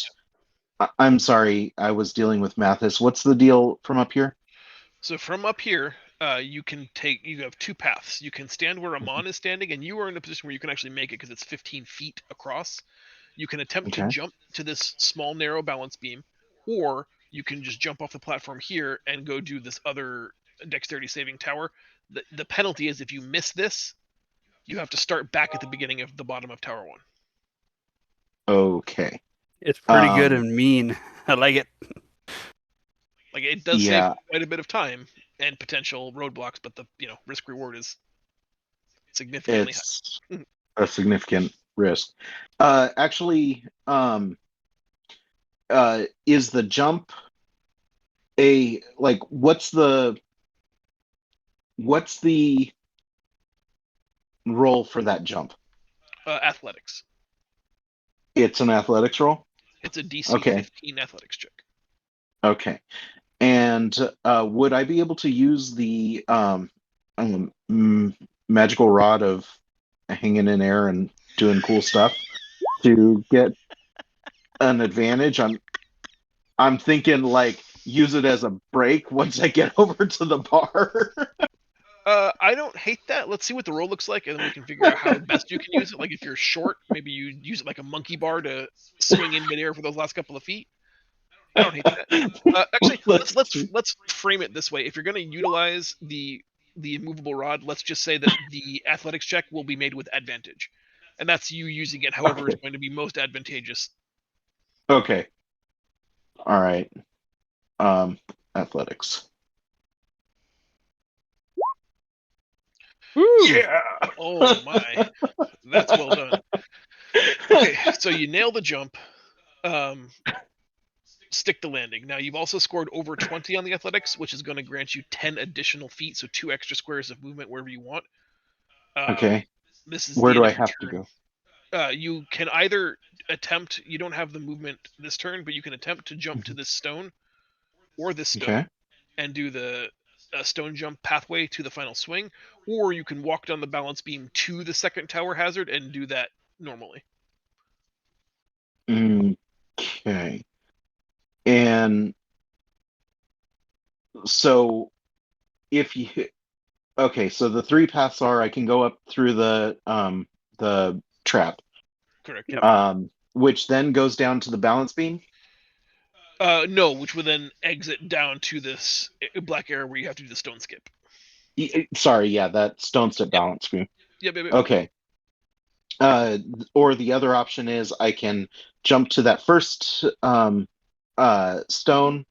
I'm sorry, I was dealing with Mathis. What's the deal from up here? So from up here, you have 2 paths. You can stand where Amon is standing, and you are in a position where you can actually make it because it's 15 feet across. You can attempt to Okay. jump to this small narrow balance beam, or you can just jump off the platform here and go do this other dexterity saving tower. The penalty is if you miss this, you have to start back at the beginning of the bottom of Tower 1. It's Okay. pretty good Um, and mean. I like it. Like it does Yeah. save quite a bit of time and potential roadblocks, but the risk reward is significantly high. It's a significant risk. Actually, is the jump what's the roll for that jump? Athletics. It's an athletics roll? It's a DC Okay. 15 athletics check. Okay. And would I be able to use the magical rod of hanging in air and doing cool stuff to get an advantage? I'm thinking like use it as a break once I get over to the bar. I don't hate that. Let's see what the roll looks like, and then we can figure out how best you can use it. Like if you're short, maybe you use it like a monkey bar to swing in midair for those last couple of feet. I don't hate that. Actually, let's frame it this way. If you're going to utilize the immovable rod, let's just say that the athletics check will be made with advantage, and that's you using it however is going to be most advantageous. Okay. All right. Athletics. Yeah. Oh my, that's well done. Okay, so you nail the jump. Stick the landing. Now you've also scored over 20 on the athletics, which is going to grant you 10 additional feet, so 2 extra squares of movement wherever you want. Okay. This is Where the do end I of your have to turn. go? You can either attempt. You don't have the movement this turn, but you can attempt to jump to this stone or this stone Okay. and do the stone jump pathway to the final swing, or you can walk down the balance beam to the second tower hazard and do that normally. Okay. And so if you okay, so the 3 paths are I can go up through the trap. Correct. Yep. Which then goes down to the balance beam. No, which would then exit down to this black area where you have to do the stone skip. Sorry, yeah, that stone step balance beam. Yep. Okay. Or the other option is I can jump to that first stone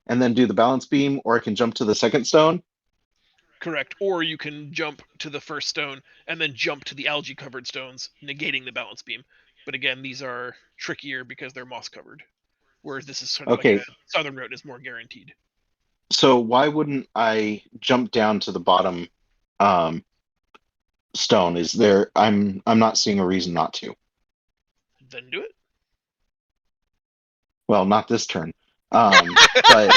and then do the balance beam, or I can jump to the second stone. Correct. Or you can jump to the first stone and then jump to the algae covered stones, negating the balance beam. But again, these are trickier because they're moss covered. Whereas this is sort of Okay. like a southern route is more guaranteed. So why wouldn't I jump down to the bottom stone? Is there I'm not seeing a reason not to. Then do it. Well, not this turn. But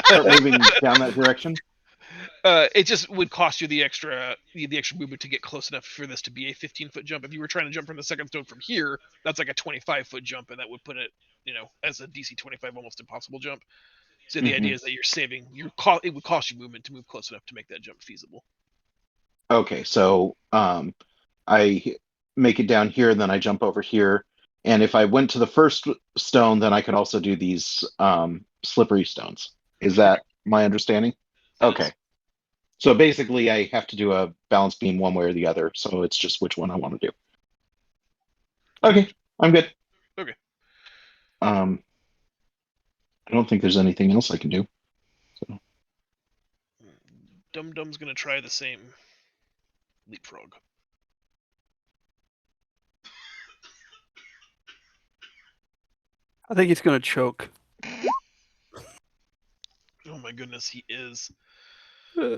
start moving down that direction. It just would cost you the extra movement to get close enough for this to be a 15-foot jump. If you were trying to jump from the second stone from here, that's like a 25-foot jump, and that would put it, as a DC 25 almost impossible jump. So the idea is that you're saving it would cost you movement to move close enough to make that jump feasible. Okay, so I make it down here, then I jump over here, and if I went to the first stone, then I could also do these slippery stones. Is that my understanding? Okay. So basically, I have to do a balance beam one way or the other, so it's just which one I want to do. Okay, I'm good. Okay. I don't think there's anything else I can do. Dum Dum's gonna try the same leapfrog. I think he's gonna choke. Oh my goodness, he is. Uh,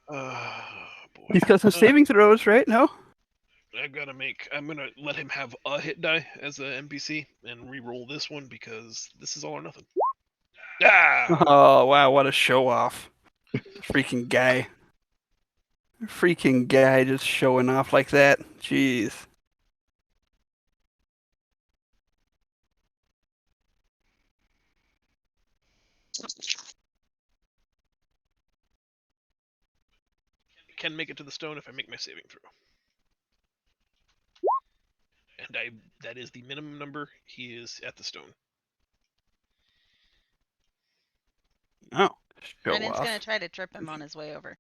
Boy. He's got some saving throws, right? No? I'm gonna let him have a hit die as a NPC and re-roll this one because this is all or nothing. Ah! Oh, wow, what a show off. Freaking guy. Freaking guy just showing off like that. Jeez. Can make it to the stone if I make my saving throw. And that is the minimum number. He is at the stone. Oh, show Brennan's off. gonna try to trip him on his way over.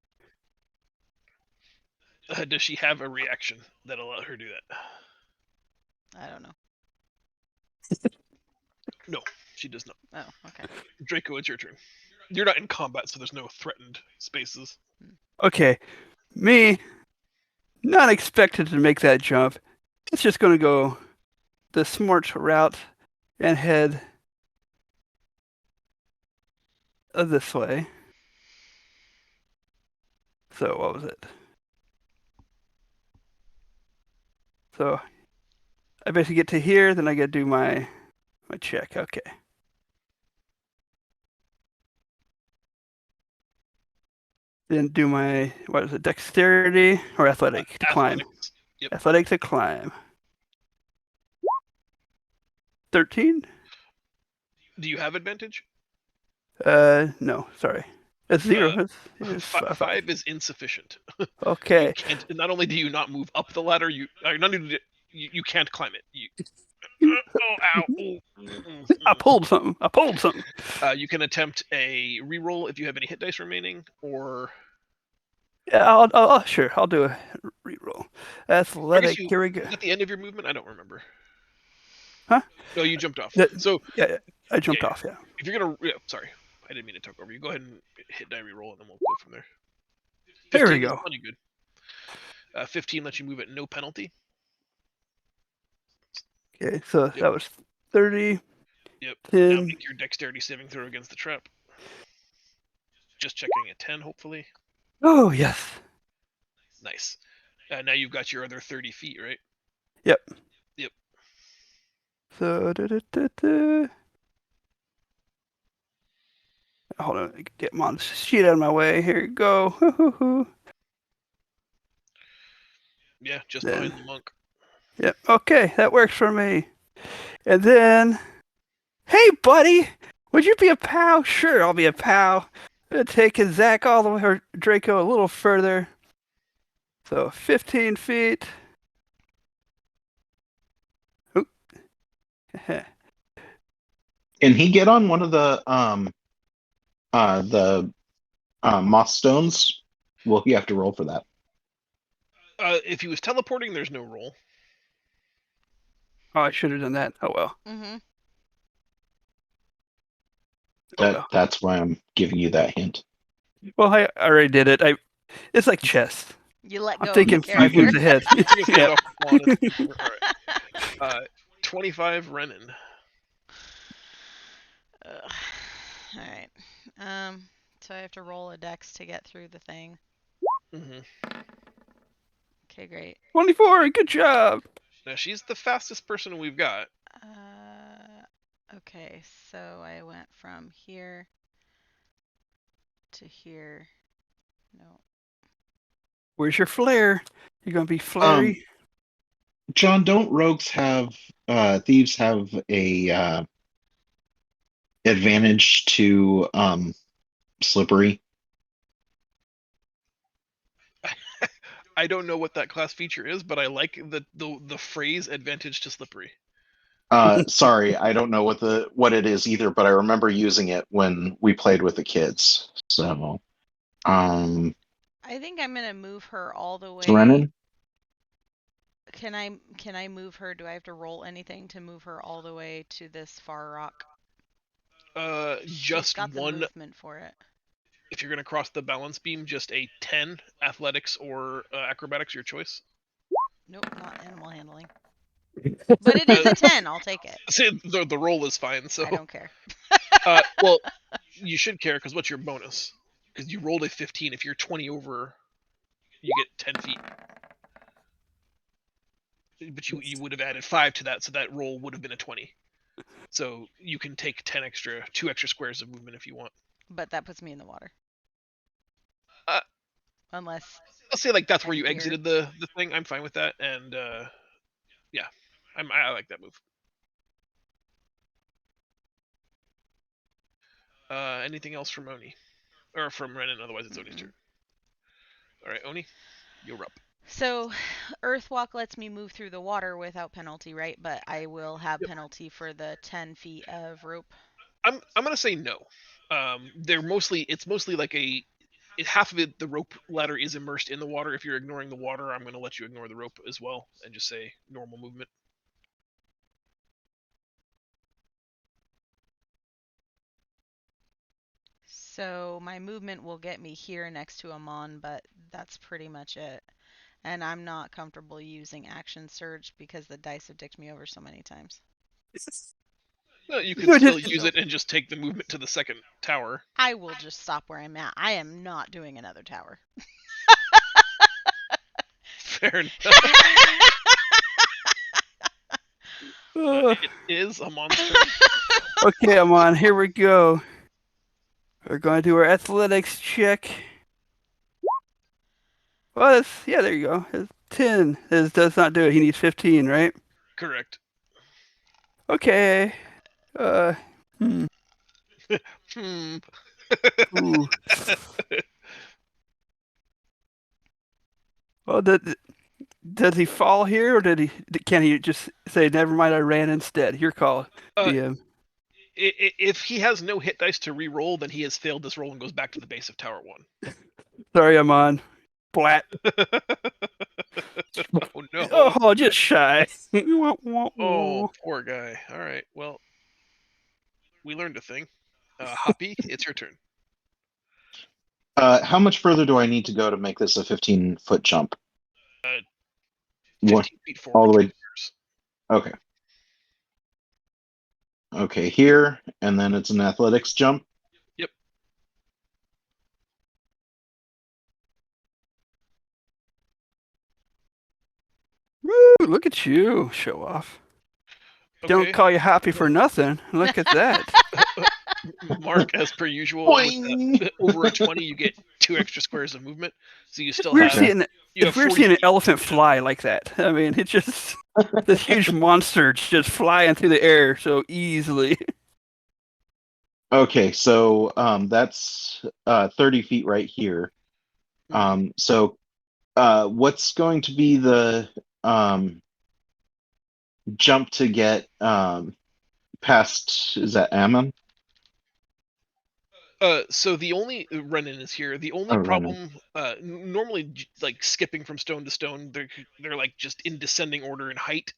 Does she have a reaction that'll let her do that? I don't know. No, she does not. Oh, okay. Draco, it's your turn. You're not in combat, so there's no threatened spaces. Okay, me, not expected to make that jump. It's just going to go the smart route and head this way. So what was it? So I basically get to here, then I got to do my check. Okay. Then do my, what is it, dexterity or athletic to climb? Athletics. Yep. Athletic to climb. 13? Do you have advantage? No, sorry. It's 0. It's Five is insufficient. Okay. And not only do you not move up the ladder, you can't climb it. Ow! I pulled something. You can attempt a reroll if you have any hit dice remaining, or Yeah, sure. I'll do a reroll. Athletic. Here we go. at the end of your movement. I don't remember. Huh? No, you jumped off. That- So Yeah, I jumped Yeah. off. Yeah. if you're gonna, sorry, I didn't mean to talk over you. Go ahead and hit die reroll, and then we'll go from there. There we 15 is go. plenty good. 15 lets you move at no penalty. Okay, so Yep. that was 30. Yep. Now 10. make your dexterity saving throw against the trap. Just checking a 10, hopefully. Oh yes. Nice. Now you've got your other 30 feet, right? So hold on, get my sheet out of my way. Here you go. Yeah, just Then- behind the monk. Yep. Okay, that works for me. And then, hey, buddy, would you be a pal? Sure, I'll be a pal. I'm gonna take Zach all the way, or Draco a little further. So 15 feet. Oop. Can he get on one of the moss stones? Will he have to roll for that? If he was teleporting, there's no roll. Oh, I should have done that. Oh well. Mm-hmm. That's why I'm giving you that hint. Well, I already did it. It's like chess. You let go. I'm of thinking the 5 moves character. ahead. You're gonna Yep. off the wand and- All right. 25 Renan. Ugh. All right. So I have to roll a dex to get through the thing. Mm-hmm. Okay, great. 24. Good job. Now she's the fastest person we've got. Okay, so I went from here to here. No. Where's your flare? You're gonna be flary. John, don't rogues have thieves have a advantage to slippery? I don't know what that class feature is, but I like the phrase "advantage to slippery." Sorry, I don't know what it is either, but I remember using it when we played with the kids. So, I think I'm gonna move her all the way. Renan? Can I move her? Do I have to roll anything to move her all the way to this far rock? She's Just got the one. movement for it. if you're going to cross the balance beam, just a 10 athletics or acrobatics, your choice. Nope, not animal handling. But it is a 10. I'll take it. See, the roll is fine. So, I don't care. well, you should care because what's your bonus? Because you rolled a 15. If you're 20 over, you get 10 feet. But you would have added 5 to that, so that roll would have been a 20. So you can take 2 extra squares of movement if you want. But that puts me in the water. Uh, Unless I'll say like that's where I'm you here. exited the thing. I'm fine with that, and yeah, I like that move. Anything else from Oni? Or from Renan, otherwise it's Oni's turn. Alright, Oni, you're up. So, Earthwalk lets me move through the water without penalty, right? But I will have penalty for the 10 feet of rope. I'm gonna say no. It's mostly like half of it, the rope ladder is immersed in the water. If you're ignoring the water, I'm gonna let you ignore the rope as well and just say normal movement. So my movement will get me here next to Amon, but that's pretty much it. And I'm not comfortable using action surge because the dice have dicked me over so many times. No, you could No, still just- use it and just take the movement to the second tower. I will just stop where I'm at. I am not doing another tower. Fair enough. Uh, It is a monster. okay, Amon, here we go. We're going to do our athletics check. Well, yeah, there you go. It's 10. This does not do it. He needs 15, right? Correct. Okay. Hmm. Ooh. Well, does he fall here, or can he just say, "Never mind, I ran instead"? Your call, DM. If he has no hit dice to re-roll, then he has failed this roll and goes back to the base of Tower 1. Sorry, Amon. Splat. Oh no. Oh, just shy. Oh, poor guy. All right. Well, we learned a thing. Hoppy, it's your turn. How much further do I need to go to make this a 15-foot jump? 15 What? feet forward. All the way. 20 meters. Okay. Okay, here, and then it's an athletics jump. Yep. Woo, look at you, show off. Okay. Don't call you happy for nothing. Look at that. Mark, as per usual, with Boing! over a 20, you get 2 extra squares of movement. So you still We're have. seeing You if have we're 40 seeing an feet. elephant fly like that. I mean, it's just this huge monster just flying through the air so easily. Okay, so that's 30 feet right here. So what's going to be the jump to get past, is that Ammon? So the only Renan is here. The only Oh, problem, normally like skipping from stone to stone, they're like just in descending order in height.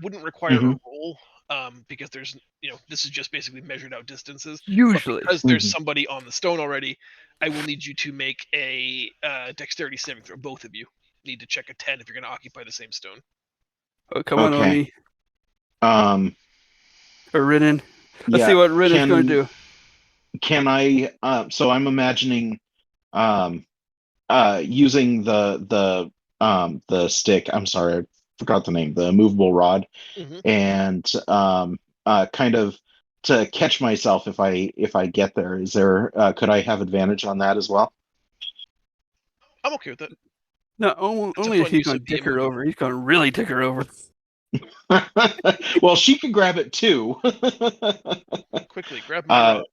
Wouldn't require a roll, because there's this is just basically measured out distances. Usually. But because there's somebody on the stone already, I will need you to make a dexterity saving throw. Both of you need to check a 10 if you're going to occupy the same stone. Oh, come on, Okay. Oni. Or Ridden. Let's Yeah, see what Ridden's going to do. Can I? So I'm imagining using the stick. I'm sorry, I forgot the name. The movable rod, and kind of to catch myself if I get there. Is there? Could I have advantage on that as well? I'm okay with that. No, only if fun he's use going of to dick DM her movement. over. He's going to really dick her over. Well, she can grab it too. Quickly grab my rod.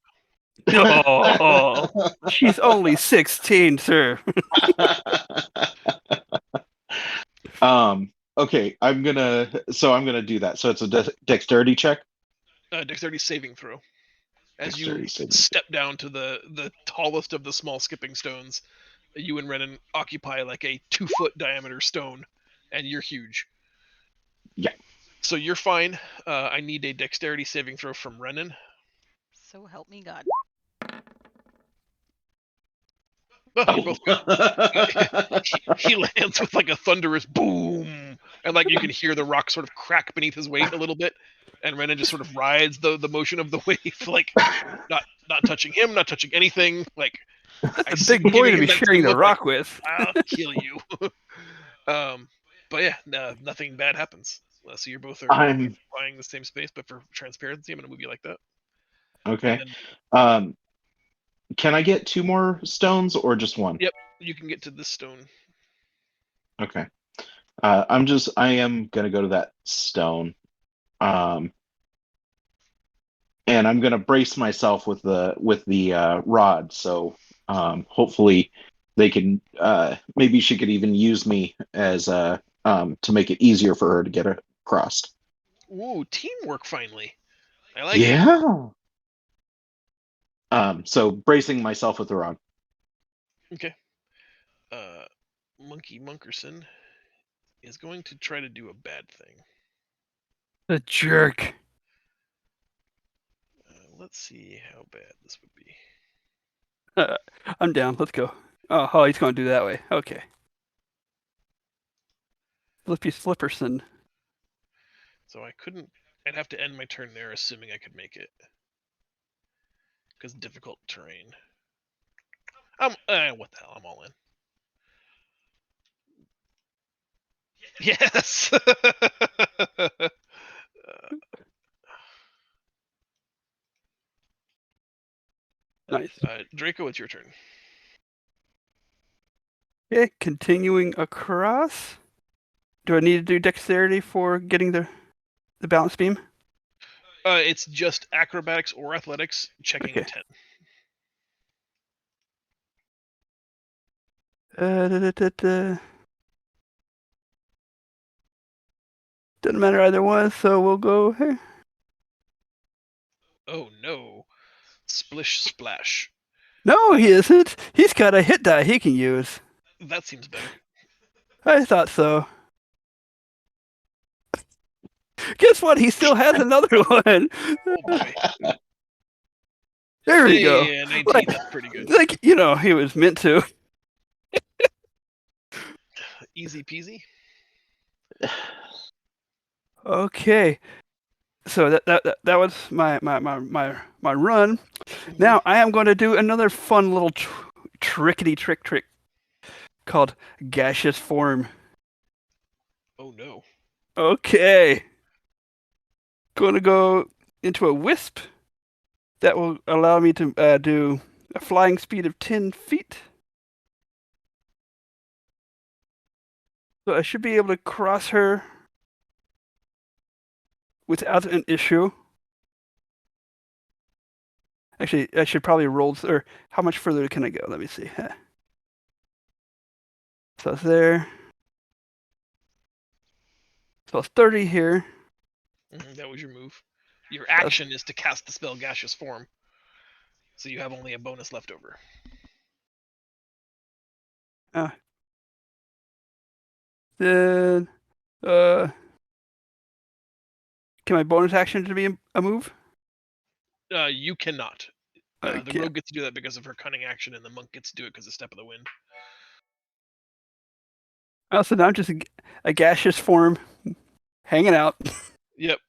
Oh, she's only 16, sir. Okay, I'm gonna do that. So it's a dexterity check. Dexterity saving throw. As Dexterity you saving. step down to the tallest of the small skipping stones, you and Renan occupy like a 2-foot diameter stone, and you're huge. Yeah. So you're fine. I need a dexterity saving throw from Renan. So help me God. Well, you're both he lands with like a thunderous boom, and like you can hear the rock sort of crack beneath his weight a little bit, and Renan just sort of rides the motion of the wave, like not touching him, not touching anything. Like I That's a see big boy giving to him be that sharing same the look like, rock with. I'll kill you. But yeah, nothing bad happens. So you both are I'm occupying the same space, but for transparency, I'm gonna move you like that. okay. And Can I get 2 more stones or just 1? Yep. you can get to this stone. Okay. I am gonna go to that stone. And I'm gonna brace myself with the rod. So hopefully they can maybe she could even use me as to make it easier for her to get across. Ooh, teamwork finally. I like it. Yeah. So bracing myself with the rod. Okay. Monkey Munkerson is going to try to do a bad thing. The jerk. Let's see how bad this would be. I'm down. Let's go. Oh, he's going to do that way. Okay. Flippy Flipperson. So I'd have to end my turn there, assuming I could make it. Because difficult terrain. What the hell? I'm all in. Yes! Nice. Draco, it's your turn. Okay, continuing across. Do I need to do dexterity for getting the balance beam? It's just acrobatics or athletics, checking Okay. a 10. Doesn't matter either one, so we'll go here. Oh no. Splish splash. No, he isn't. He's got a hit die he can use. That seems better. I thought so. Guess what? He still has another one. Oh boy. There we go. Yeah, 19, Like- that's pretty good. Like, he was meant to. Easy peasy. Okay. So that was my run. Now I am going to do another fun little trickety trick called gaseous form. Oh no. Okay. Going to go into a wisp. That will allow me to do a flying speed of 10 feet. So I should be able to cross her without an issue. Actually, I should probably roll, or how much further can I go? Let me see. So it's there. So it's 30 here. That was your move. Your action is to cast the spell Gaseous Form. So you have only a bonus left over. Then, can my bonus action to be a move? You cannot. The Okay. rogue gets to do that because of her cunning action, and the monk gets to do it because of Step of the Wind. Oh, so now I'm just a gaseous form, hanging out. Yep.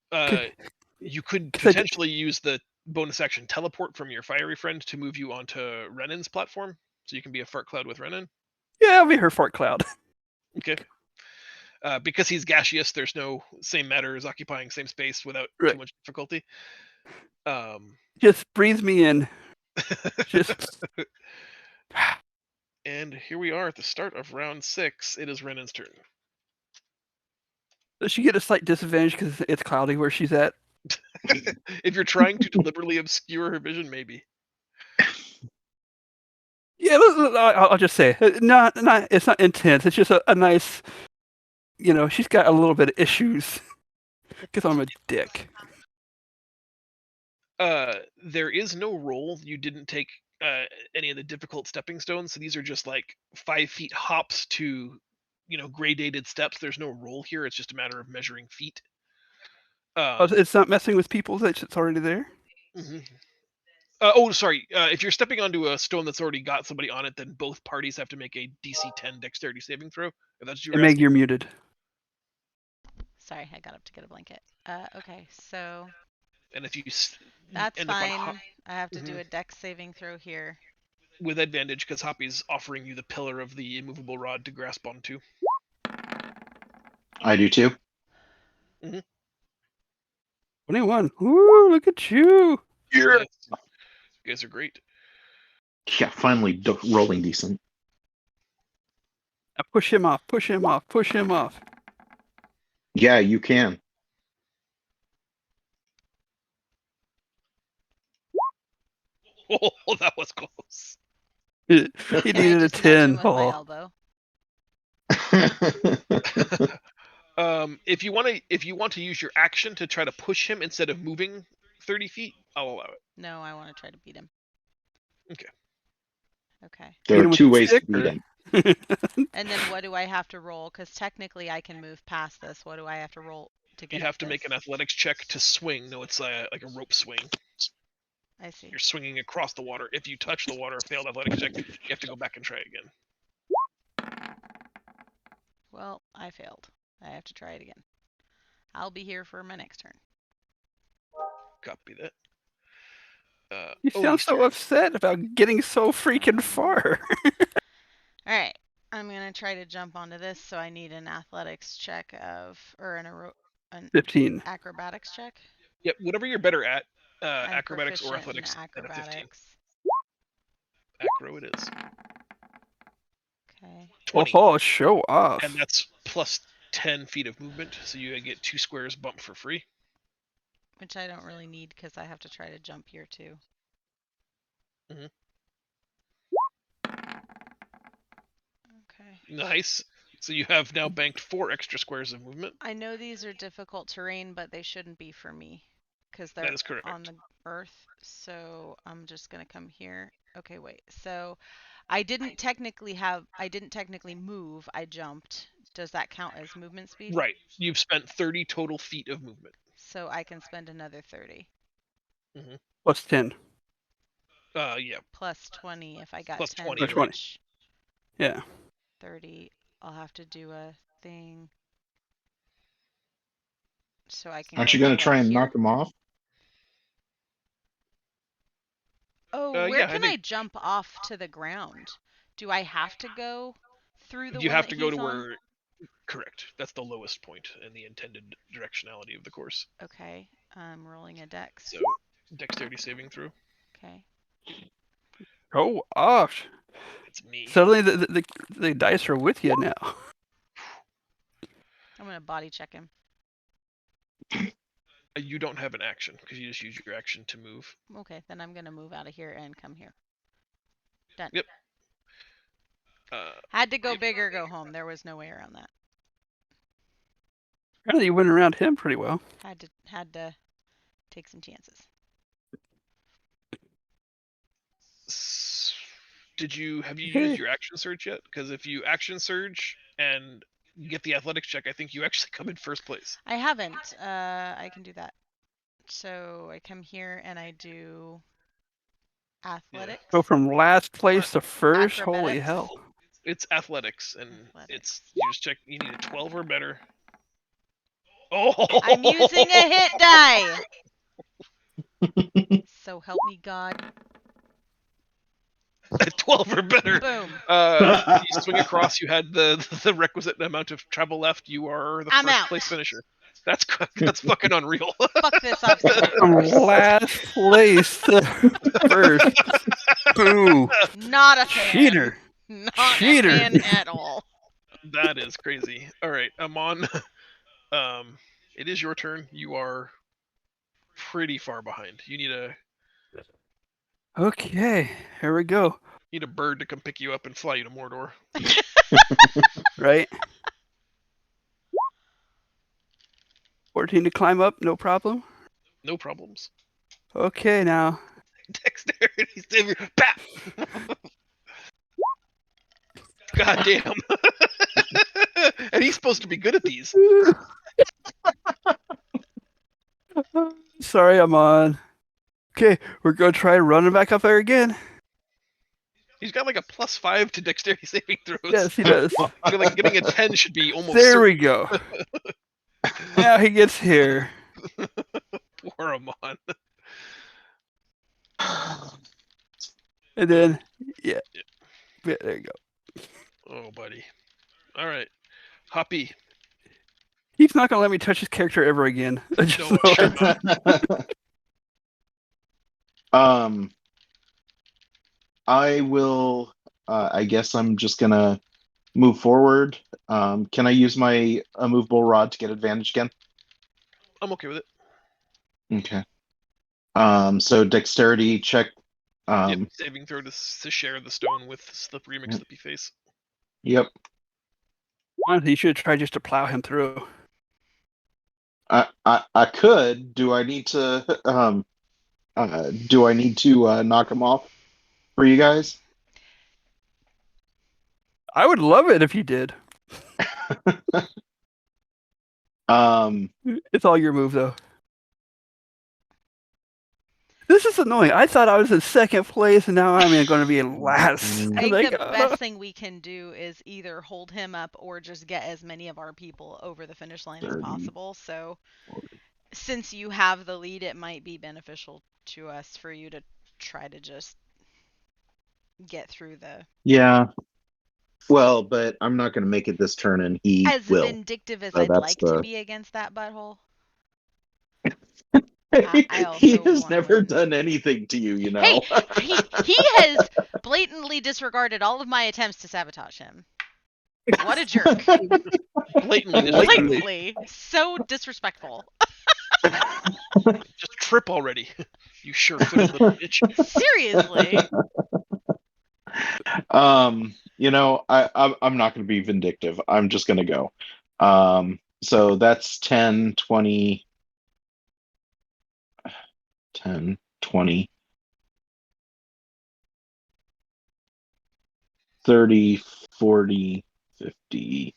You could Could I potentially use the bonus action teleport from your fiery friend to move you onto Renan's platform, so you can be a fart cloud with Renan. Yeah, I'll be her fart cloud. Okay. Because he's gaseous, there's no same matter as occupying same space without Right. too much difficulty. Just breathe me in. Just. And here we are at the start of round 6. It is Renan's turn. Does she get a slight disadvantage because it's cloudy where she's at? If you're trying to deliberately obscure her vision, maybe. Yeah, I'll just say, it's not intense. It's just a nice, she's got a little bit of issues because I'm a dick. There is no roll. You didn't take any of the difficult stepping stones, so these are just like 5 feet hops to, gradated steps. There's no roll here. It's just a matter of measuring feet. It's not messing with people. It's already there. Mm-hmm. Sorry. If you're stepping onto a stone that's already got somebody on it, then both parties have to make a DC 10 Dexterity saving throw. If that's what you And were Meg, asking. you're muted. Sorry, I got up to get a blanket. Okay, so And if you that's end up on fine. I have to do Mhm. a dex saving throw here. with advantage, because Hoppy's offering you the pillar of the immovable rod to grasp onto. I do too. 21. Woo, look at you. Yes. You guys are great. Yeah, finally rolling decent. Now push him off, push him off, push him off. Yeah, you can. Oh, that was close. He Can I needed a just nudge him 10. with my Oh. elbow? If you want to use your action to try to push him instead of moving 30 feet, I'll allow it. No, I want to try to beat him. Okay. Okay. There Beat are him with two a ways to stick, beat or- him. And then what do I have to roll? Because technically I can move past this. What do I have to roll to get You at have to make this? an athletics check to swing. No, it's like a rope swing. I see. You're swinging across the water. If you touch the water, failed athletics check, you have to go back and try again. Well, I failed. I have to try it again. I'll be here for my next turn. Copy that. You sound Odie's so turn. upset about getting so freaking far. All right. I'm going to try to jump onto this, so I need an athletics check or an 15. acrobatics check. Yep, whatever you're better at, I'm acrobatics or proficient in athletics, at a 15. acrobatics. Acro it is. Okay. 20. Oh, show off. And that's plus 10 feet of movement, so you get 2 squares bump for free. Which I don't really need because I have to try to jump here too. Mhm. Okay. Nice. So you have now banked 4 extra squares of movement. I know these are difficult terrain, but they shouldn't be for me because That they're is correct. on the earth. So I'm just gonna come here. Okay, wait. So I didn't technically move. I jumped. Does that count as movement speed? Right. You've spent 30 total feet of movement. So I can spend another 30 Plus 10. Yeah. plus 20 if I got Plus 10 20, Plus 20. each. Yeah. 30. I'll have to do a thing. So I can. Aren't go you going back to try up and here. knock him off? Oh, where yeah, I can think- I jump off to the ground? Do I have to go through the You one have that to go to he's on? where. Correct. That's the lowest point in the intended directionality of the course. Okay, I'm rolling a dex. So, dexterity saving throw. Okay. Go off. It's me. Suddenly the dice are with you now. I'm gonna body check him. You don't have an action because you just use your action to move. Okay, then I'm gonna move out of here and come here. Done. Yep. Had to go big or go home. There was no way around that. Apparently you went around him pretty well. Had to take some chances. Have you Okay. used your action surge yet? Because if you action surge and get the athletics check, I think you actually come in first place. I haven't. I can do that. So I come here and I do athletics. Go from last place to first. Holy Acrobatics. hell. It's athletics, and Athletics. you just check. You need a 12 or better. Oh! I'm using a hit die. So help me God. 12 or better. Boom. You swing across. You had the requisite amount of travel left. You are the I'm first out. place finisher. That's fucking unreal. Fuck this obstacle From course. last place to first. Boo. Not a fan. Cheater. Not Cheater. a fan at all. That is crazy. All right, Amon. It is your turn. You are pretty far behind. You need a Okay, here we go. bird to come pick you up and fly you to Mordor. Right? 14 to climb up, no problem. No problems. Okay, now. Dexterity save. Pat. God damn. And he's supposed to be good at these. Sorry, I'm on. Okay, we're gonna try running back up there again. He's got like a +5 to dexterity saving throws. Yes, he does. I feel like getting a 10 should be almost There certain. we go. Now he gets here. Poor Amon. And then, yeah. There you go. Oh, buddy. All right. Hoppy. He's not gonna let me touch his character ever again. Just No, know sure it. not. I will. I guess I'm just gonna move forward. Can I use my immovable rod to get advantage again? I'm okay with it. Okay. So dexterity check. Yep. Saving throw to share the stone with Slippery McSlippy Face. Yep. Honestly, you should try just to plow him through. I could. Do I need to? Do I need to knock him off for you guys? I would love it if you did. It's all your move, though. This is annoying. I thought I was in second place, and now I'm going to be in last. I think Like, the best thing we can do is either hold him up or just get as many of our people over the finish line as 30. possible. So, since you have the lead, it might be beneficial to us for you to try to just get through the. Yeah. Well, but I'm not going to make it this turn, and he As will. vindictive as So I'd that's like the- to be against that butthole. I also He has wanna never win. done anything to you, you know. Hey, he has blatantly disregarded all of my attempts to sabotage him. What a jerk. Blatantly disrespectful. Blatantly. So disrespectful. Just trip already. You sure-footed little bitch. Seriously. You know, I'm not going to be vindictive. I'm just going to go. So that's 10, 20, 10, 20, 30, 40, 50.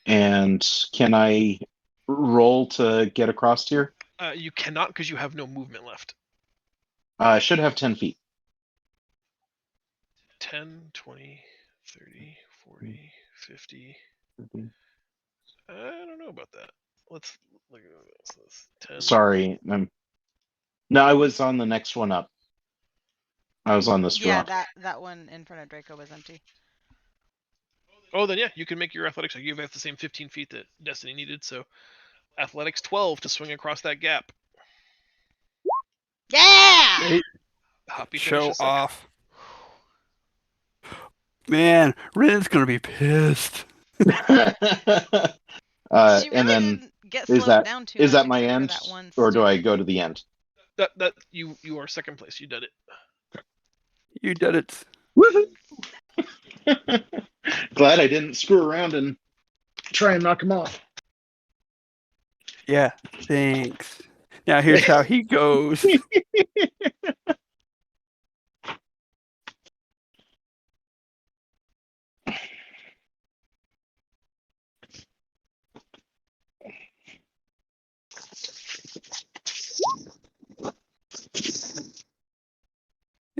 And can I roll to get across here? You cannot because you have no movement left. I should have 10 feet. 10, 20, 30, 40, 50. I don't know about that. Let's look at this. 10. Sorry. No, I was on the next one up. I was on this Yeah, rock. that one in front of Draco was empty. Oh, then yeah, you can make your athletics. You have the same 15 feet that Destiny needed, so athletics 12 to swing across that gap. Yeah! Hey, Hoppy show finishes second. off. Man, Ren's going to be pissed. She really And then didn't get is slowed down too is much that my except for end, that one or do I stupid- go to the end? That you are second place. You did it. You did it. Woohoo! Glad I didn't screw around and try and knock him off. Yeah, thanks. Now here's how he goes.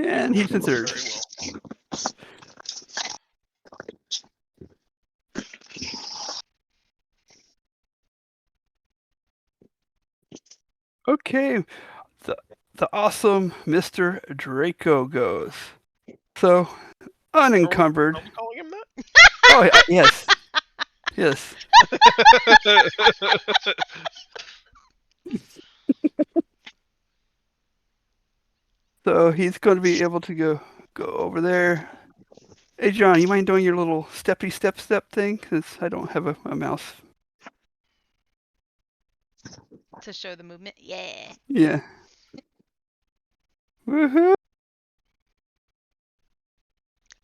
And he's in third. Very well. Okay, the awesome Mr. Draco goes. So, unencumbered. Are we calling him that? Oh, yes. Yes. So he's going to be able to go over there. Hey, John, you mind doing your little step thing? Because I don't have a mouse. to show the movement. Yeah. Yeah. Woohoo!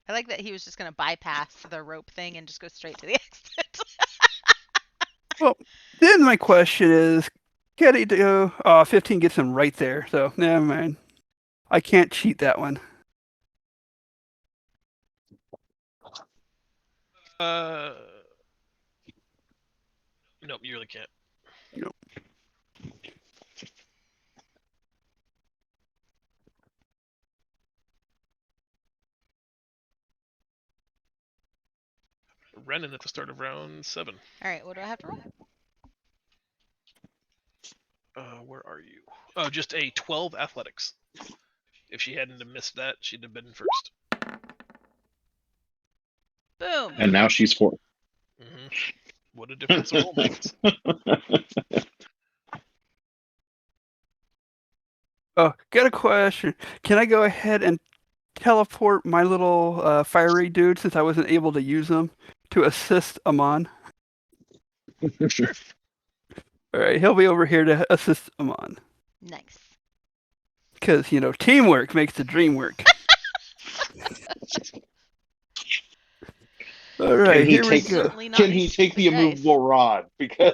I like that he was just gonna bypass the rope thing and just go straight to the exit. Then my question is, can he do? 15 gets him right there. So never mind. I can't cheat that one. Nope, you really can't. Nope. Renan at the start of round 7. All right, what do I have to roll? Where are you? Oh, just a 12 athletics. If she hadn't have missed that, she'd have been first. Boom. And now she's 4. Hmm What a difference a roll makes. Oh, got a question. Can I go ahead and teleport my little fiery dude, since I wasn't able to use them, to assist Amon? Sure. All right, he'll be over here to assist Amon. Nice. Because, teamwork makes the dream work. All right, he here we take- go. Certainly not Can he these take the dice. immovable rod? Because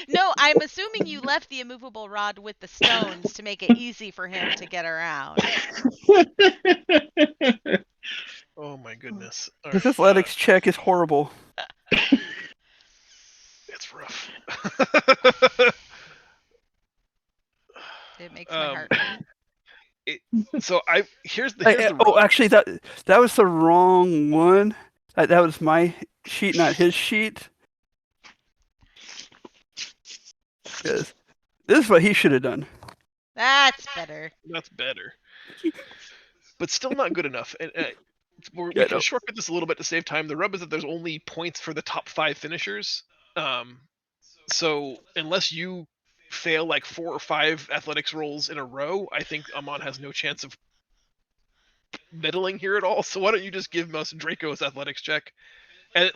No, I'm assuming you left the immovable rod with the stones to make it easy for him to get around. Oh my goodness. All This right, athletics check is horrible. it's rough. It makes my Um, heart hurt. So here's the Oh, rub. actually, that was the wrong one. That was my sheet, not his sheet. 'Cause this is what he should have done. That's better. That's better, but still not good enough. And we Yeah, can no. shortcut this a little bit to save time. The rub is that there's only points for the top 5 finishers. So unless you fail like 4 or 5 athletics rolls in a row, I think Amon has no chance of meddling here at all. So why don't you just give us Draco's athletics check? And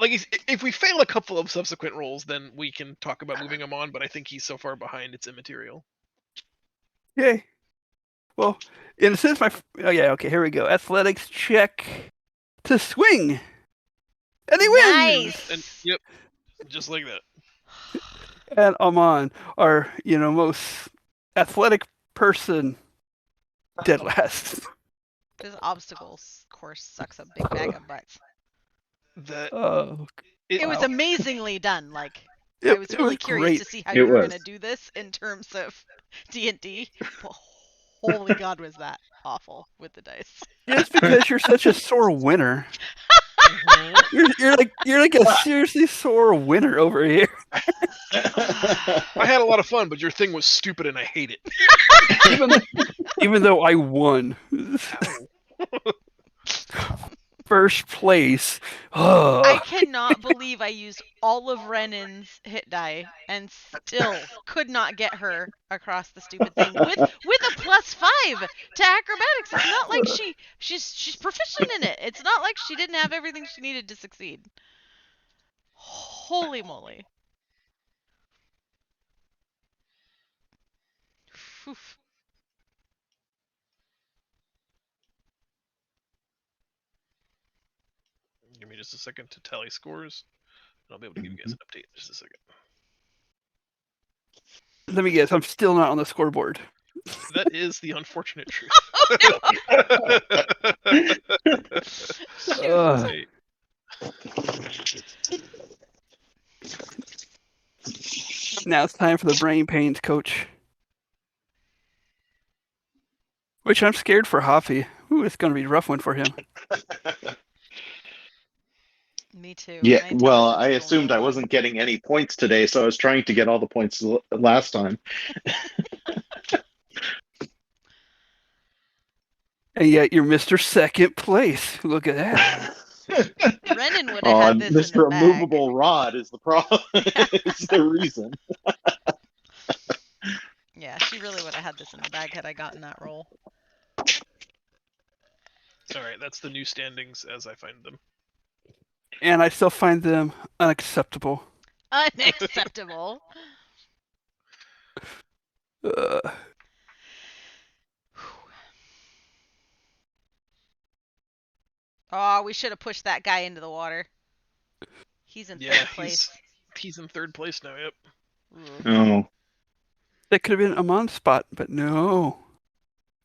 if we fail a couple of subsequent rolls, then we can talk about moving him on. But I think he's so far behind, it's immaterial. Yay. Well, in a sense, oh yeah, okay, here we go. Athletics check to swing, and he wins. Nice. And yep, just like that. And Amon, our most athletic person, dead last. This obstacles course sucks a big bag of butts. That Oh, It was Wow. amazingly done. Like, I was it really curious great. to see how It you were was. going to do this in terms of D&D. But holy God, was that awful with the dice. It's because you're such a sore winner. Mhm. You're like a seriously sore winner over here. I had a lot of fun, but your thing was stupid and I hate it. Even though I won first place. Oh, I cannot believe I used all of Renan's hit die and still could not get her across the stupid thing with a +5 to acrobatics. It's not like she's proficient in it. It's not like she didn't have everything she needed to succeed. Holy moly. Oof. Give me just a second to tally scores, and I'll be able to give you guys an update in just a second. let me guess. I'm still not on the scoreboard. That is the unfortunate truth. Ugh. Wait, Now it's time for the brain pains, coach. Which I'm scared for Hoppy. Ooh, it's going to be a rough one for him. Me too. yeah, Anytime well, have I to assumed roll I one. wasn't getting any points today, so I was trying to get all the points last time. And yet you're Mr. Second Place. Look at that. Renan would have Oh, had this in the Mr. bag. Immovable Rod is the problem. It's the reason. Yeah, she really would have had this in the bag had I gotten that roll. all right, that's the new standings as I find them. And I still find them unacceptable. Unacceptable. Oh, we should have pushed that guy into the water. He's in Yeah, third place. he's in 3rd place now. Yep. Ugh. Oh. That could have been Amon's spot, but no.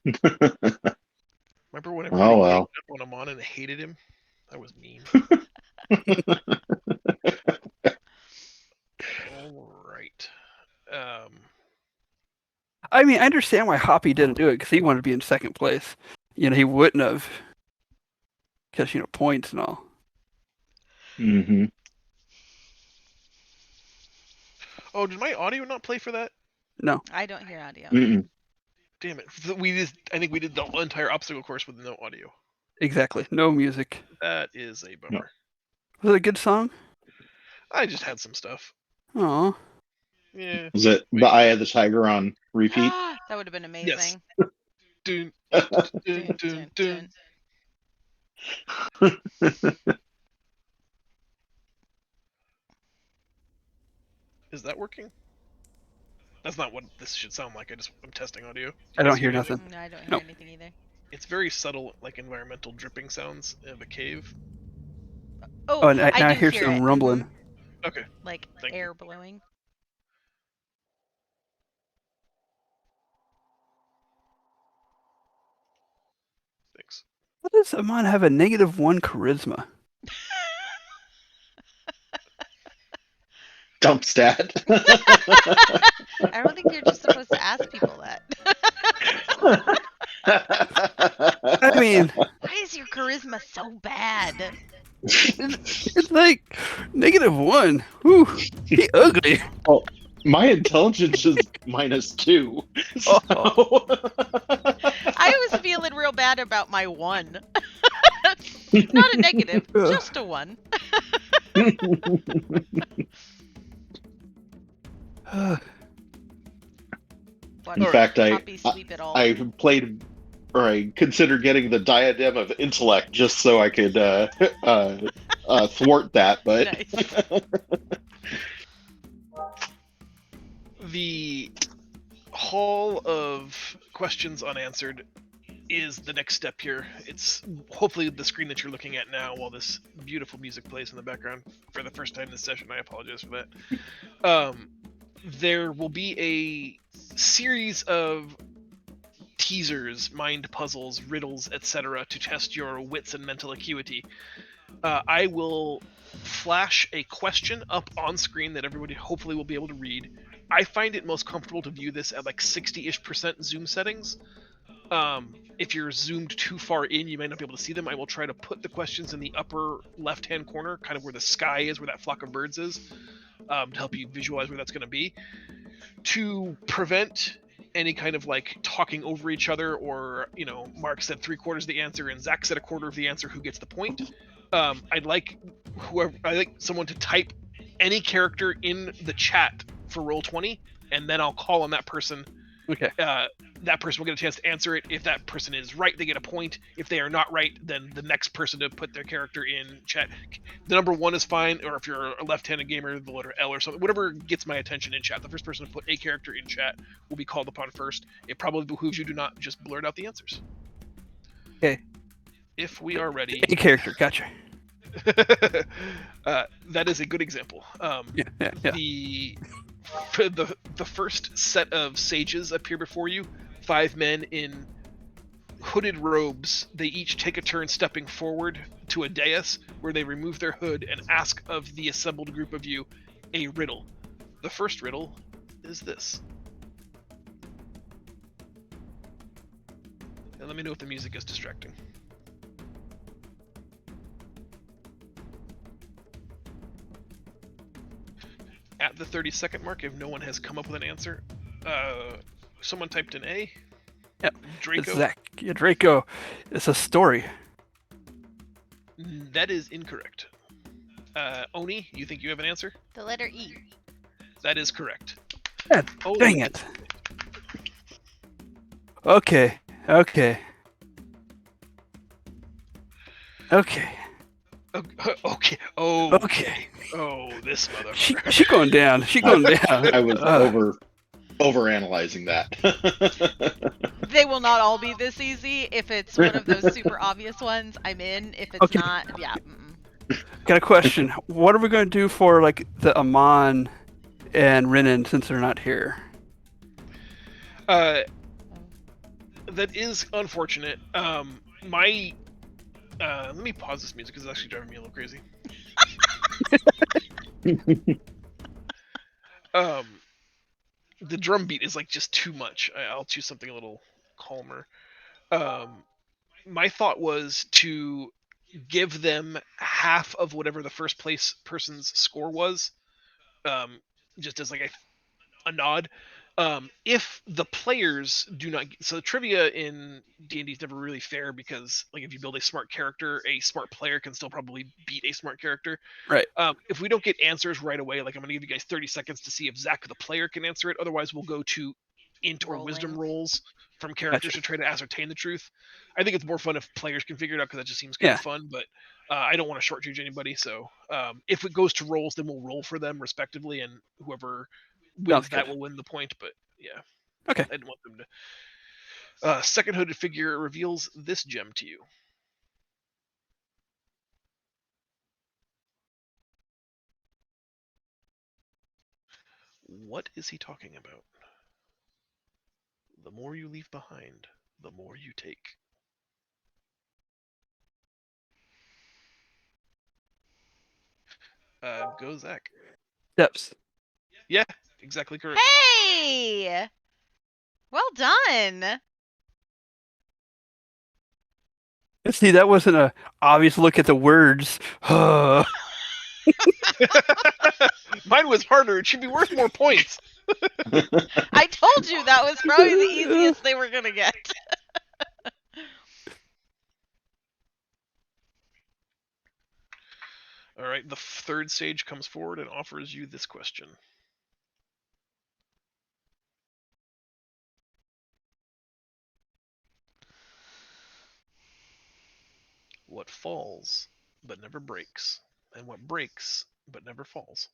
Remember when Oh, everybody well. ganged up on Amon and hated him? That was mean. All right. I mean, I understand why Hoppy didn't do it, because he wanted to be in second place. He wouldn't have. Because, points and all. Mm-hmm. Oh, did my audio not play for that? No. I don't hear audio. Mm-mm. Damn it! I think we did the entire obstacle course with no audio. Exactly. No music. That is a bummer. Was it a good song? I just had some stuff. Oh. Yeah. Was it the Eye of the Tiger on repeat? That would have been amazing. Dun, Dun, dun, dun, dun. dun. Is that working? That's not what this should sound like. I'm testing audio. Do you I guys don't hear anything? nothing. No, I don't hear Nope. anything either. It's very subtle, like environmental dripping sounds of a cave. Oh, Oh, and I do hear hear some it. rumbling. Okay, Like Thank you. air blowing. thanks. How does Amon have a -1 charisma? Dump stat. I don't think you're just supposed to ask people that. I mean, Why is your charisma so bad? it's like -1. Whew. He ugly. My intelligence is -2. So... I was feeling real bad about my 1. Not a negative, just a 1. What, In fact, Poppy sleep at all? I played, or I considered getting the Diadem of Intellect just so I could thwart that, but Nice. The Hall of Questions Unanswered is the next step here. It's hopefully the screen that you're looking at now while this beautiful music plays in the background for the first time this session. I apologize for that. There will be a series of teasers, mind puzzles, riddles, etc. to test your wits and mental acuity. I will flash a question up on screen that everybody hopefully will be able to read. I find it most comfortable to view this at like 60-ish% zoom settings. If you're zoomed too far in, you might not be able to see them. I will try to put the questions in the upper left-hand corner, kind of where the sky is, where that flock of birds is, to help you visualize where that's going to be. To prevent any kind of like talking over each other, or, you know, Mark said 3/4 of the answer and Zach said 1/4 of the answer, who gets the point. I'd like someone to type any character in the chat for Roll20, and then I'll call on that person. Okay. That person will get a chance to answer it. If that person is right, they get a point. If they are not right, then the next person to put their character in chat. The number 1 is fine, or if you're a left-handed gamer, the letter L or something. Whatever gets my attention in chat. The first person to put a character in chat will be called upon first. It probably behooves you to not just blurt out the answers. Okay. If we are ready. A character, gotcha. That is a good example. Yeah. The first set of sages appear before you. 5 men in hooded robes. They each take a turn stepping forward to a dais where they remove their hood and ask of the assembled group of you a riddle. The first riddle is this. And let me know if the music is distracting. At the 30-second mark, if no one has come up with an answer, someone typed an A. Yep. Draco. It's Zach. Yeah, Draco. It's a story. That is incorrect. Oni, you think you have an answer? The letter E. That is correct. God, Oh, dang it. Okay. Okay. Okay. Okay. Oh. Okay. Oh, this motherfucker. She going down. She going down. I was overanalyzing that. They will not all be this easy. If it's one of those super obvious ones, I'm in. If it's Okay. not, yeah. Mm-mm. Got a question. What are we going to do for like the Amon and Renan since they're not here? That is unfortunate. Let me pause this music because it's actually driving me a little crazy. The drum beat is like just too much. I'll choose something a little calmer. My thought was to give them half of whatever the first place person's score was, just as like a nod. If the players do not, so trivia in D&D is never really fair because, like, if you build a smart character, a smart player can still probably beat a smart character. Right. If we don't get answers right away, like I'm gonna give you guys 30 seconds to see if Zach the player can answer it. Otherwise, we'll go to int or wisdom Rolling. rolls from characters Gotcha. to try to ascertain the truth. I think it's more fun if players can figure it out because that just seems kind Yeah. of fun. But I don't want to shortchange anybody, so if it goes to rolls, then we'll roll for them respectively, and whoever wins Sounds that good. will win the point. But yeah, Okay. I didn't want them to. Second hooded figure reveals this gem to you. What is he talking about? The more you leave behind, the more you take. Go Zach. Steps. Yeah, exactly correct. Hey! Well done. See, that wasn't a obvious look at the words. Mine was harder. It should be worth more points. I told you that was probably the easiest they were gonna get. All right, the third sage comes forward and offers you this question. What falls but never breaks, and what breaks but never falls?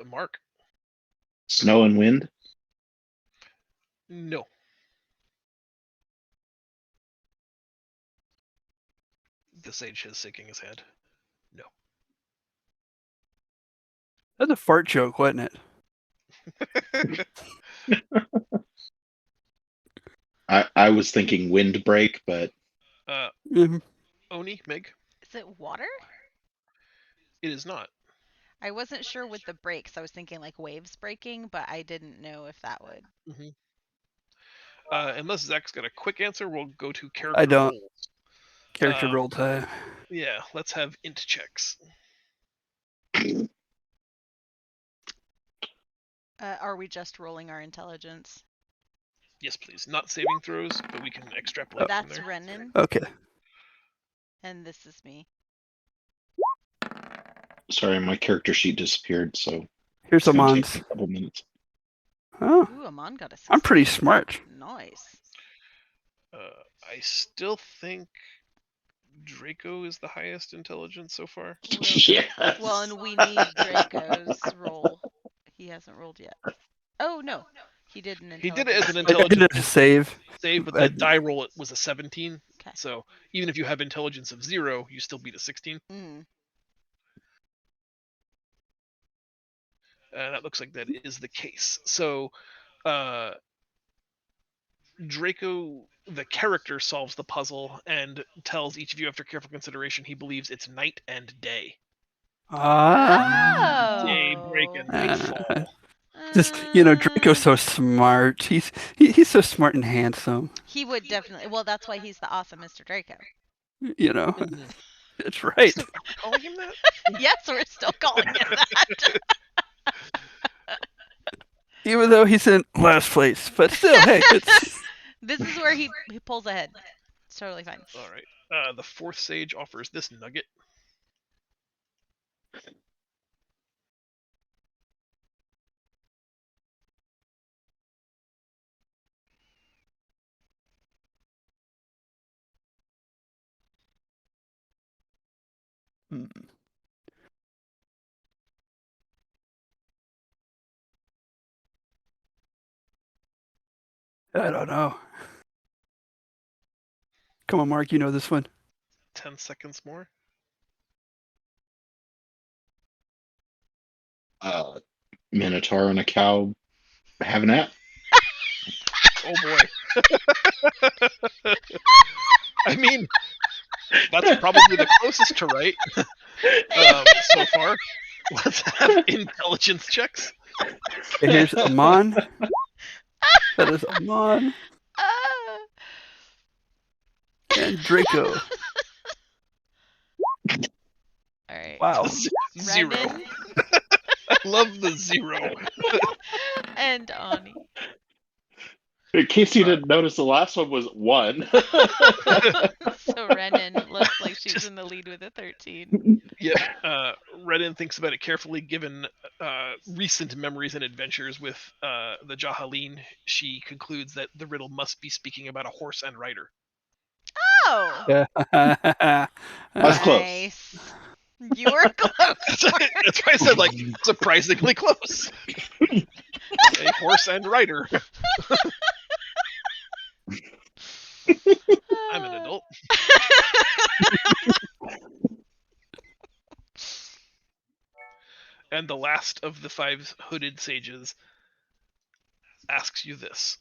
Mark? Snow and wind. No. The sage is shaking his head. No. That's a fart joke, wasn't it? I was thinking windbreak, but Mhm. Oni, Meg? Is it water? It is not. I wasn't sure with the breaks. I was thinking like waves breaking, but I didn't know if that would. Unless Zach's got a quick answer, we'll go to character I don't. roles. Character roll time. Yeah, let's have int checks. Are we just rolling our intelligence? Yes, please. Not saving throws, but we can extrapolate from That's there. Renan, Okay. and this is me. sorry, my character sheet disappeared, so Here's it's gonna take Amon's. me a couple minutes. Oh, Ooh, Amon got a 16. I'm pretty smart. Nice. I still think Draco is the highest intelligence so far. Yes. Well, and we need Draco's roll. He hasn't rolled yet. Oh no, he did an He intelligence. did it as an I did intelligence it to save. save, but I- the die roll it was a 17. Okay. So even if you have intelligence of 0, you still beat a 16. Mm. That looks like that is the case. So Draco, the character, solves the puzzle and tells each of you after careful consideration he believes it's night and day. Ah. Day break and nightfall. Just Draco's so smart. He's so smart and handsome. He would definitely. Well, that's why he's the awesome Mr. Draco. That's right. Are we calling him that? Yes, we're still calling him that. Even though he's in last place, but still, hey, it's This is where he pulls ahead. It's totally fine. All right. The fourth sage offers this nugget. I don't know. Come on, Mark, you know this one. 10 seconds more. Minotaur and a cow have a nap. Oh boy. I mean, that's probably the closest to right so far. Let's have intelligence checks. Okay, here's Amon. That is Amon. Ah. And Draco. All right. Wow. Zero. Renan I love the zero. and Ani. In case you didn't notice, the last one was 1. So Renan looks like she's Just- in the lead with a 13. Yeah. Redin thinks about it carefully. Given recent memories and adventures with the Jahaleen, she concludes that the riddle must be speaking about a horse and rider. Oh. Yeah. That's close. Nice. You were close. That's why I said like surprisingly close. A horse and rider. I'm an adult. And the last of the 5 hooded sages asks you this.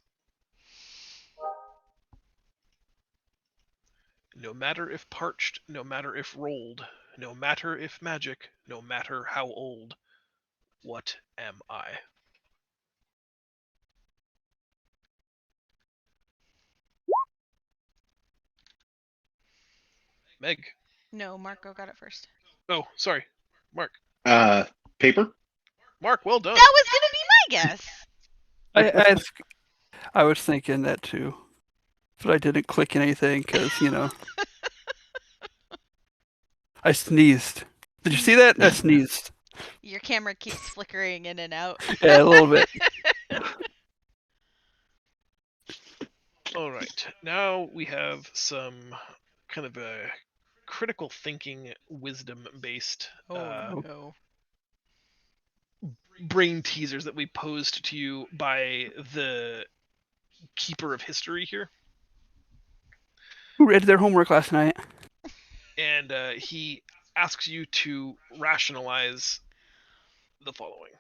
No matter if parched, no matter if rolled, no matter if magic, no matter how old, what am I? Meg. No, Marco got it first. Oh, sorry. Mark. Paper? Mark, well done. That was gonna be my guess. I was thinking that too, but I didn't click anything because I sneezed. Did you see that? I sneezed. Your camera keeps flickering in and out. Yeah, a little bit. All right. Now we have some kind of a critical thinking, wisdom based no. brain teasers that we posed to you by the keeper of history here. Who read their homework last night? And he asks you to rationalize the following.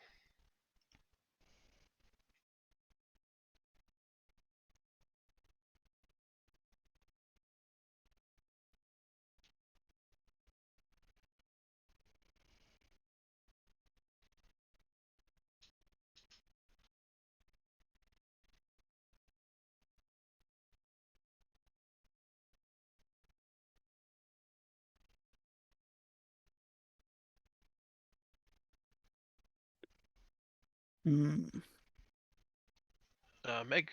Hmm. Meg,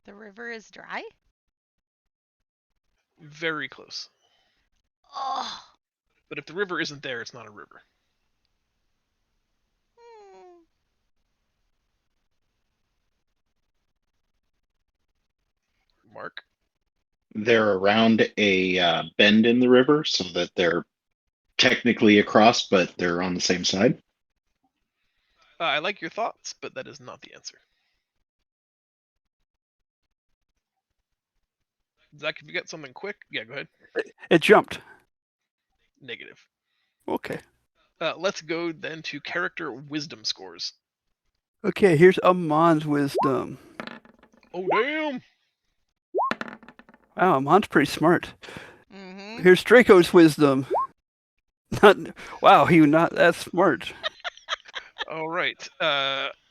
The river is dry? very close. Oh. But if the river isn't there, it's not a river. Hmm. Mark? They're around a bend in the river so that they're technically across, but they're on the same side. I like your thoughts, but that is not the answer. Zach, if you got something quick, yeah, go ahead. It jumped. Negative. Okay. Let's go then to character wisdom scores. Okay, here's Amon's wisdom. Oh, damn! Wow, Amon's pretty smart. Mm-hmm. Here's Draco's wisdom. Wow, he not that smart. All right.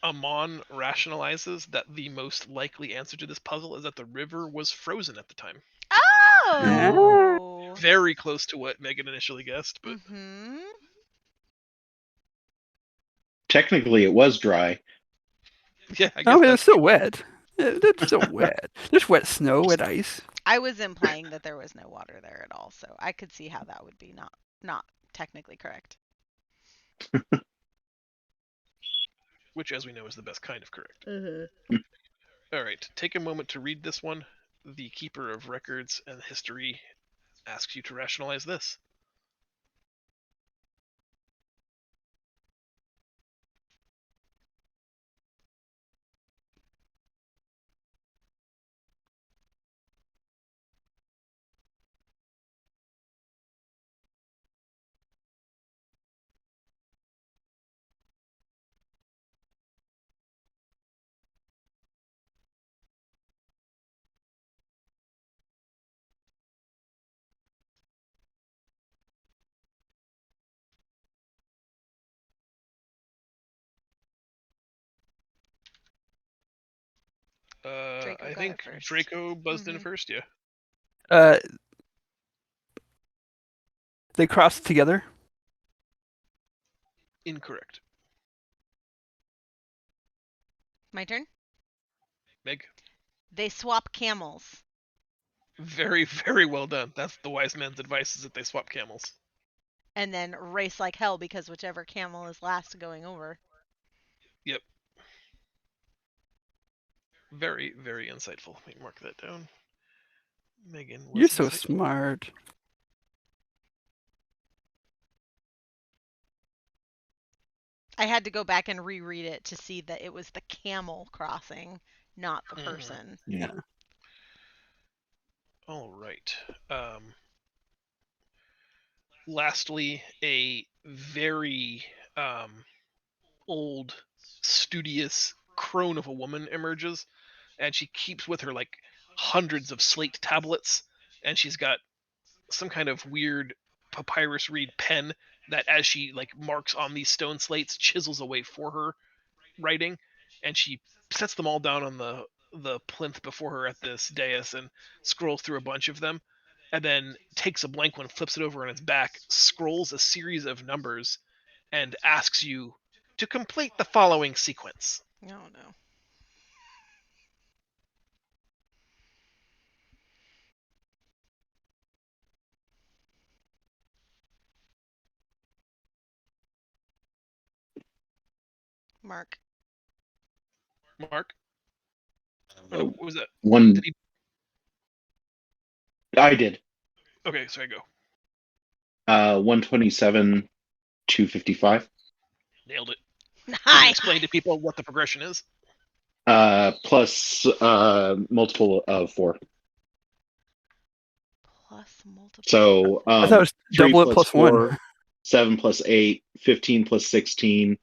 Amon rationalizes that the most likely answer to this puzzle is that the river was frozen at the time. Oh. Very close to what Megan initially guessed, but Mm-hmm. Technically, it was dry. yeah, I guess Oh, it's that's still wet. It's still wet. There's wet snow, wet ice. I was implying that there was no water there at all, so I could see how that would be not technically correct. which, as we know, is the best kind of correct. Mm-hmm. All right, take a moment to read this one. The keeper of records and history asks you to rationalize this. Draco I got think it first. Draco buzzed in Mhm. first. Yeah. They cross together. Incorrect. My turn. Meg. They swap camels. Very, very well done. That's the wise man's advice: is that they swap camels. And then race like hell because whichever camel is last going over. Yep. Very, very insightful. Let me mark that down. Megan was You're so insightful. smart. I had to go back and reread it to see that it was the camel crossing, not the Mhm. person. Yeah. All right. Lastly, a very old, studious crone of a woman emerges, and she keeps with her like hundreds of slate tablets, and she's got some kind of weird papyrus reed pen that, as she like marks on these stone slates, chisels away for her writing, and she sets them all down on the plinth before her at this dais and scrolls through a bunch of them, and then takes a blank one, flips it over on its back, scrolls a series of numbers, and asks you to complete the following sequence. Oh no. Mark. Mark? Oh, what was that? One. Did he... I did. Okay, sorry, go. 127, 255. Nailed it. Can you Nice. explain to people what the progression is? Plus multiple of 4. Plus multiple. So I thought it was 3 double it plus plus 4, one. 7 plus 8, 15 plus 16,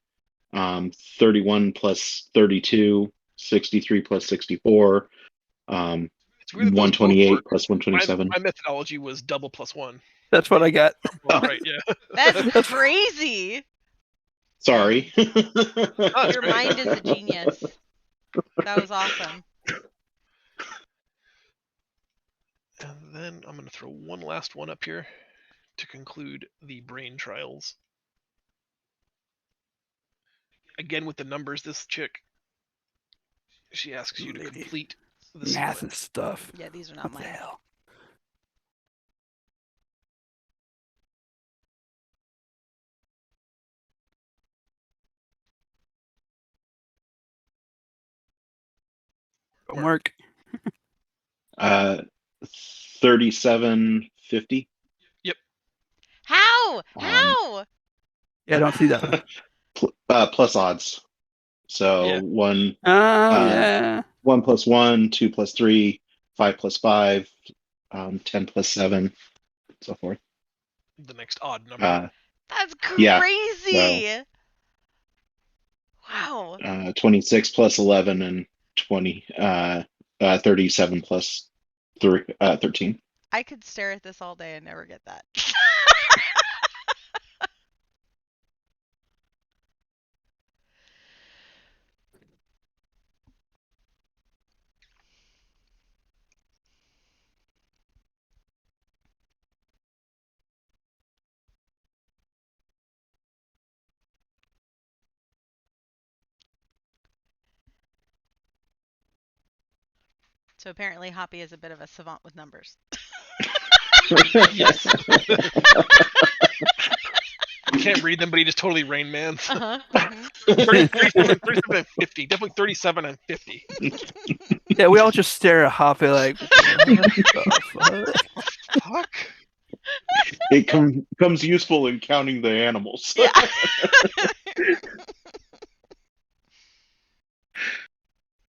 31 plus 32, 63 plus 64, It's weird that those both 128 work. plus 127. My methodology was double plus 1. That's what I got. Both right, yeah. That's crazy. Sorry. That's Your great. mind is a genius. That was awesome. And then I'm going to throw one last one up here to conclude the brain trials. Again with the numbers, this chick, she asks you to Lady. complete the Math sequence. and stuff. Yeah, these are not What the mine. hell? Mark. 3750. How? How? Yeah, I don't see that. Plus odds. So Yeah. 1 Yeah. 1 plus 1, 2 plus 3, 5 plus 5, 10 plus 7, so forth. The next odd number. That's Yeah, crazy. Wow. 26 plus 11 and 20, 37 plus 3, 13. I could stare at this all day and never get that. So apparently Hoppy is a bit of a savant with numbers. Yes. You can't read them, but he just totally Rain Mans. Uh-huh. 37 and 50. Definitely 37 and 50. Yeah, we all just stare at Hoppy like, what the fuck? Fuck. It comes useful in counting the animals. Yeah.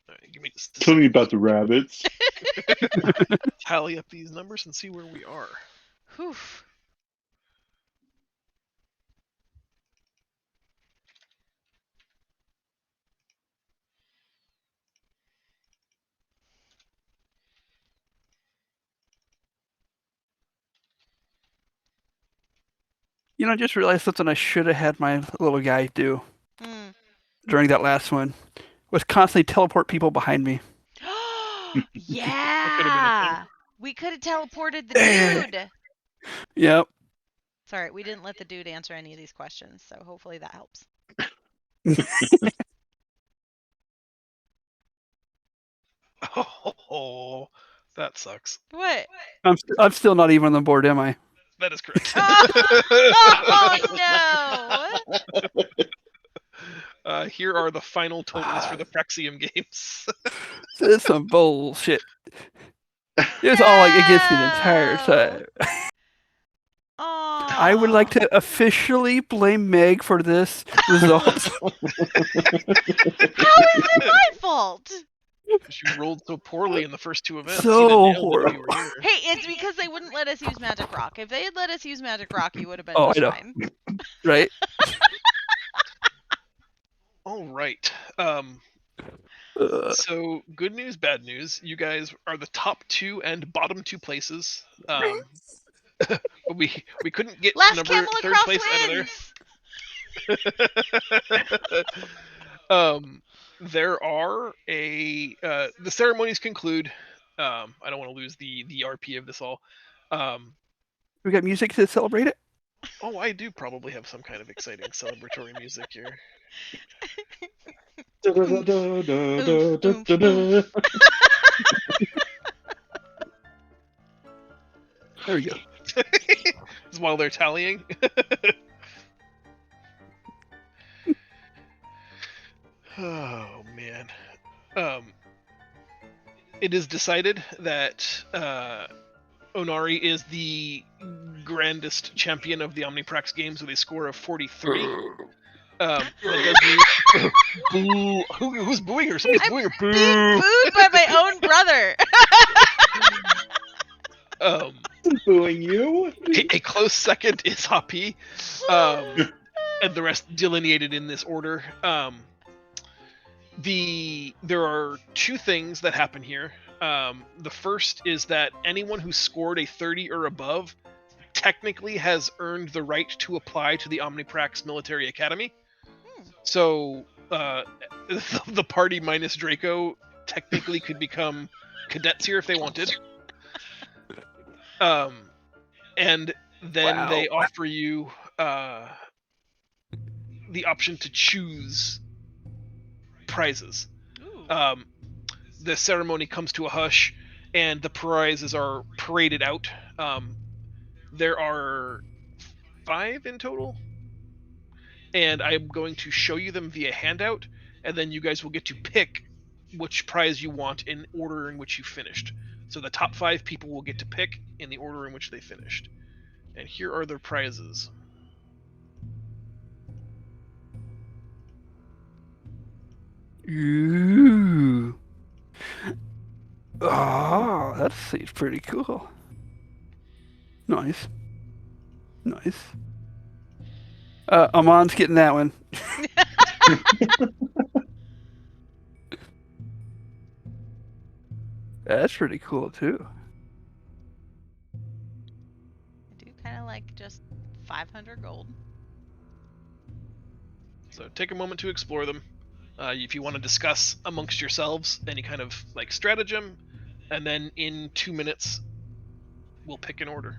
Alright, give me just a Tell me second about the rabbits. to tally up these numbers and see where we are. Whew. You know, I just realized something I should have had my little guy do Hmm. during that last one was constantly teleport people behind me. Yeah. We could have teleported the dude. Yep. Sorry, we didn't let the dude answer any of these questions, so hopefully that helps. Oh, that sucks. What? I'm still not even on the board, am I? That is correct. Oh no! Here are the final totals for the Praxium games. This is some bullshit. It was all like against me the entire time. Oh. I would like to officially blame Meg for this result. How is it my fault? She rolled so poorly in the first two events. So You'd have nailed it if you were here. Hey, it's because they wouldn't let us use Magic Rock. If they had let us use Magic Rock, you would have been Oh, just I know. fine. Right? All right. Uh, So good news, bad news. You guys are the top 2 and bottom 2 places. we couldn't get Last number camel third across place wins. out of there. There are the ceremonies conclude. I don't want to lose the RP of this all. we got music to celebrate it? Oh, I do probably have some kind of exciting celebratory music here. There we go. Is while they're tallying. Oh man. It is decided that Onari is the grandest champion of the Omniprax games with a score of 43. That does mean boo. Who's booing her? Somebody's booing her. Being Boo. booed by my own brother. Booing you? A close second is Happy, and the rest delineated in this order. There are 2 things that happen here. The first is that anyone who scored a 30 or above technically has earned the right to apply to the Omniprax Military Academy. So the party minus Draco technically could become cadets here if they wanted. And then they offer you the option to choose prizes. The ceremony comes to a hush, and the prizes are paraded out. There are 5 in total, and I'm going to show you them via handout, and then you guys will get to pick which prize you want in order in which you finished. So the top 5 people will get to pick in the order in which they finished. And here are their prizes. Ooh. Oh, that seems pretty cool. Nice. Nice. Amon's getting that one. That's pretty cool too. I do kind of like just 500 gold. So take a moment to explore them. If you want to discuss amongst yourselves any kind of like stratagem, and then in 2 minutes, we'll pick an order.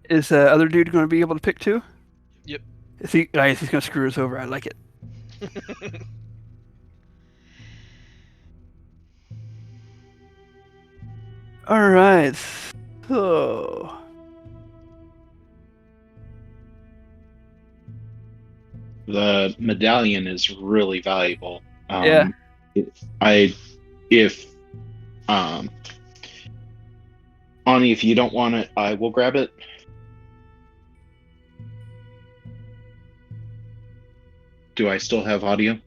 Is the other dude going to be able to pick too? Yep. Is he? Nice. He's going to screw us over. I like it. All right. So. The medallion is really valuable. Yeah. Ani, if you don't want it, I will grab it. Do I still have audio?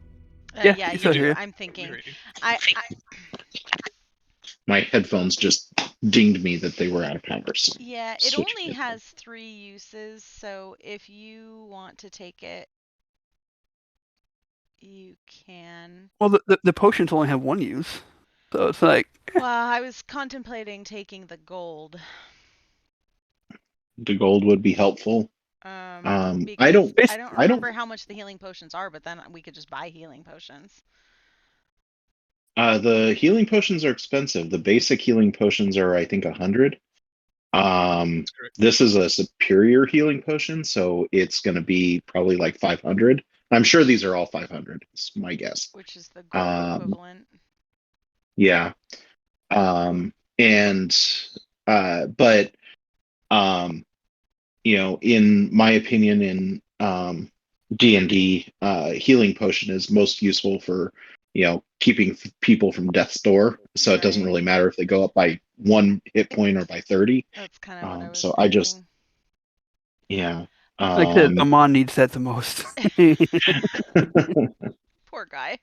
Yeah, Yeah, you you still do. hear. I'm thinking. Ready. I My headphones just dinged me that they were out of power. So yeah, it switch only headphones. has 3 uses, so if you want to take it, you can. Well, the potions only have 1 use, so it's like. Well, I was contemplating taking the gold. The gold would be helpful. Because I don't I don't remember how much the healing potions are, but then we could just buy healing potions. The healing potions are expensive. The basic healing potions are, I think, 100. correct. This is a superior healing potion, so it's going to be probably like 500. I'm sure these are all 500. It's my guess. Which is the gold equivalent. Yeah. And but in my opinion, in D&D, healing potion is most useful for keeping people from death's door. So it doesn't Right. really matter if they go up by 1 hit point or by 30. That's kind of what I was So thinking. I just yeah. Like I said, Amon needs that the most. Poor guy.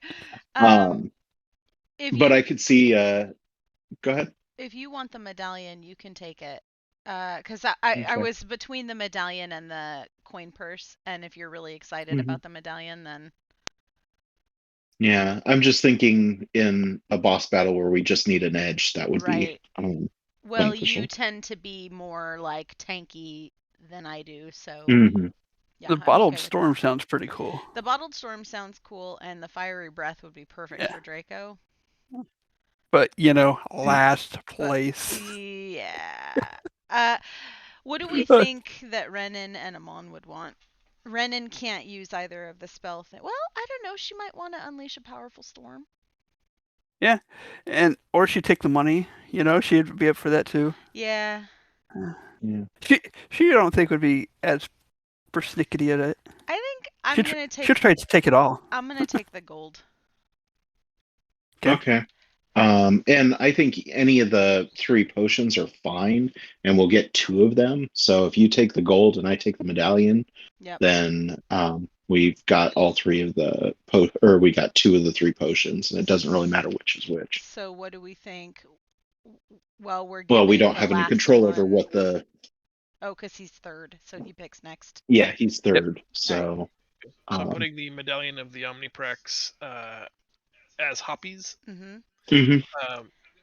If but you I could see. Go ahead. if you want the medallion, you can take it. Because I Okay. was between the medallion and the coin purse, and if you're really excited Mhm. about the medallion, then Yeah, I'm just thinking in a boss battle where we just need an edge, that would right. be Well, beneficial. you tend to be more like tanky than I do, so Mhm. yeah, The I'm bottled okay with storm that. sounds pretty cool. The bottled storm sounds cool, and the fiery breath would be perfect Yeah. for Draco. But last place. Yeah. What do we think that Renan and Amon would want? Renan can't use either of the spell thing. Well, I don't know. She might want to unleash a powerful storm. Or she'd take the money. She'd be up for that too. Yeah. Yeah. She don't think would be as persnickety at it. I think I'm She'll gonna take. she'll try to take it all. I'm gonna take the gold. Okay. Okay. And I think any of the 3 potions are fine, and we'll get 2 of them. So if you take the gold and I take the medallion, Yep. then we've got all 3 of the we got 2 of the 3 potions, and it doesn't really matter which is which. So what do we think? Well, we're Well, we giving don't the have any last control over one- what the. Oh, because he's third, so he picks next. Yeah, he's third. So. So I'm putting the medallion of the Omniprex as Hoppies. Mm-hmm. Mhm.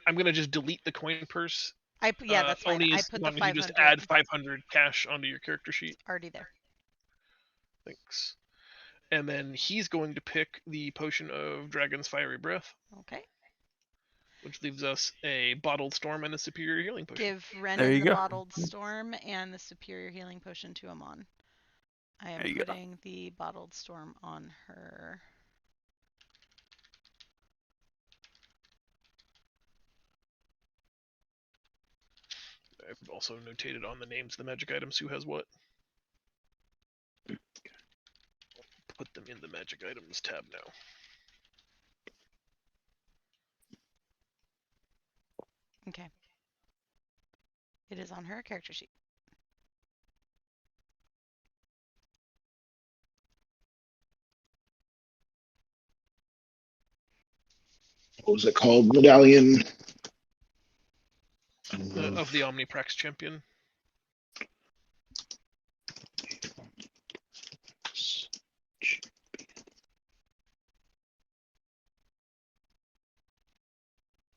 I'm gonna just delete the coin purse. Yeah, that's fine. Oni I is put as the long as you just 500 add 500 cash onto your character sheet. already there. Thanks. And then he's going to pick the potion of Dragon's Fiery Breath, Okay. which leaves us a bottled storm and a superior healing potion. Give There Renan you the go. bottled storm and the superior healing potion to Amon. I am There you go. putting the bottled storm on her. I've also notated on the names of the magic items who has what. Put them in the magic items tab now. Okay. It is on her character sheet. What was it called? Medallion. Of the Omniprex champion.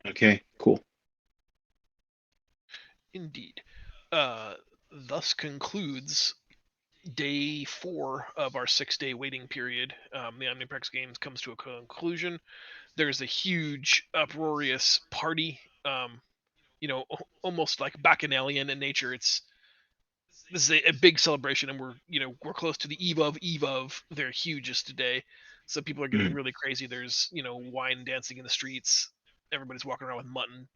Okay, cool. Indeed. Thus concludes day 4 of our 6-day waiting period. The Omniprex Games comes to a conclusion. There's a huge, uproarious party. Almost like bacchanalian in nature. This is a big celebration, and we're close to the eve of their hugest day. So people are getting really crazy. There's wine dancing in the streets. Everybody's walking around with mutton.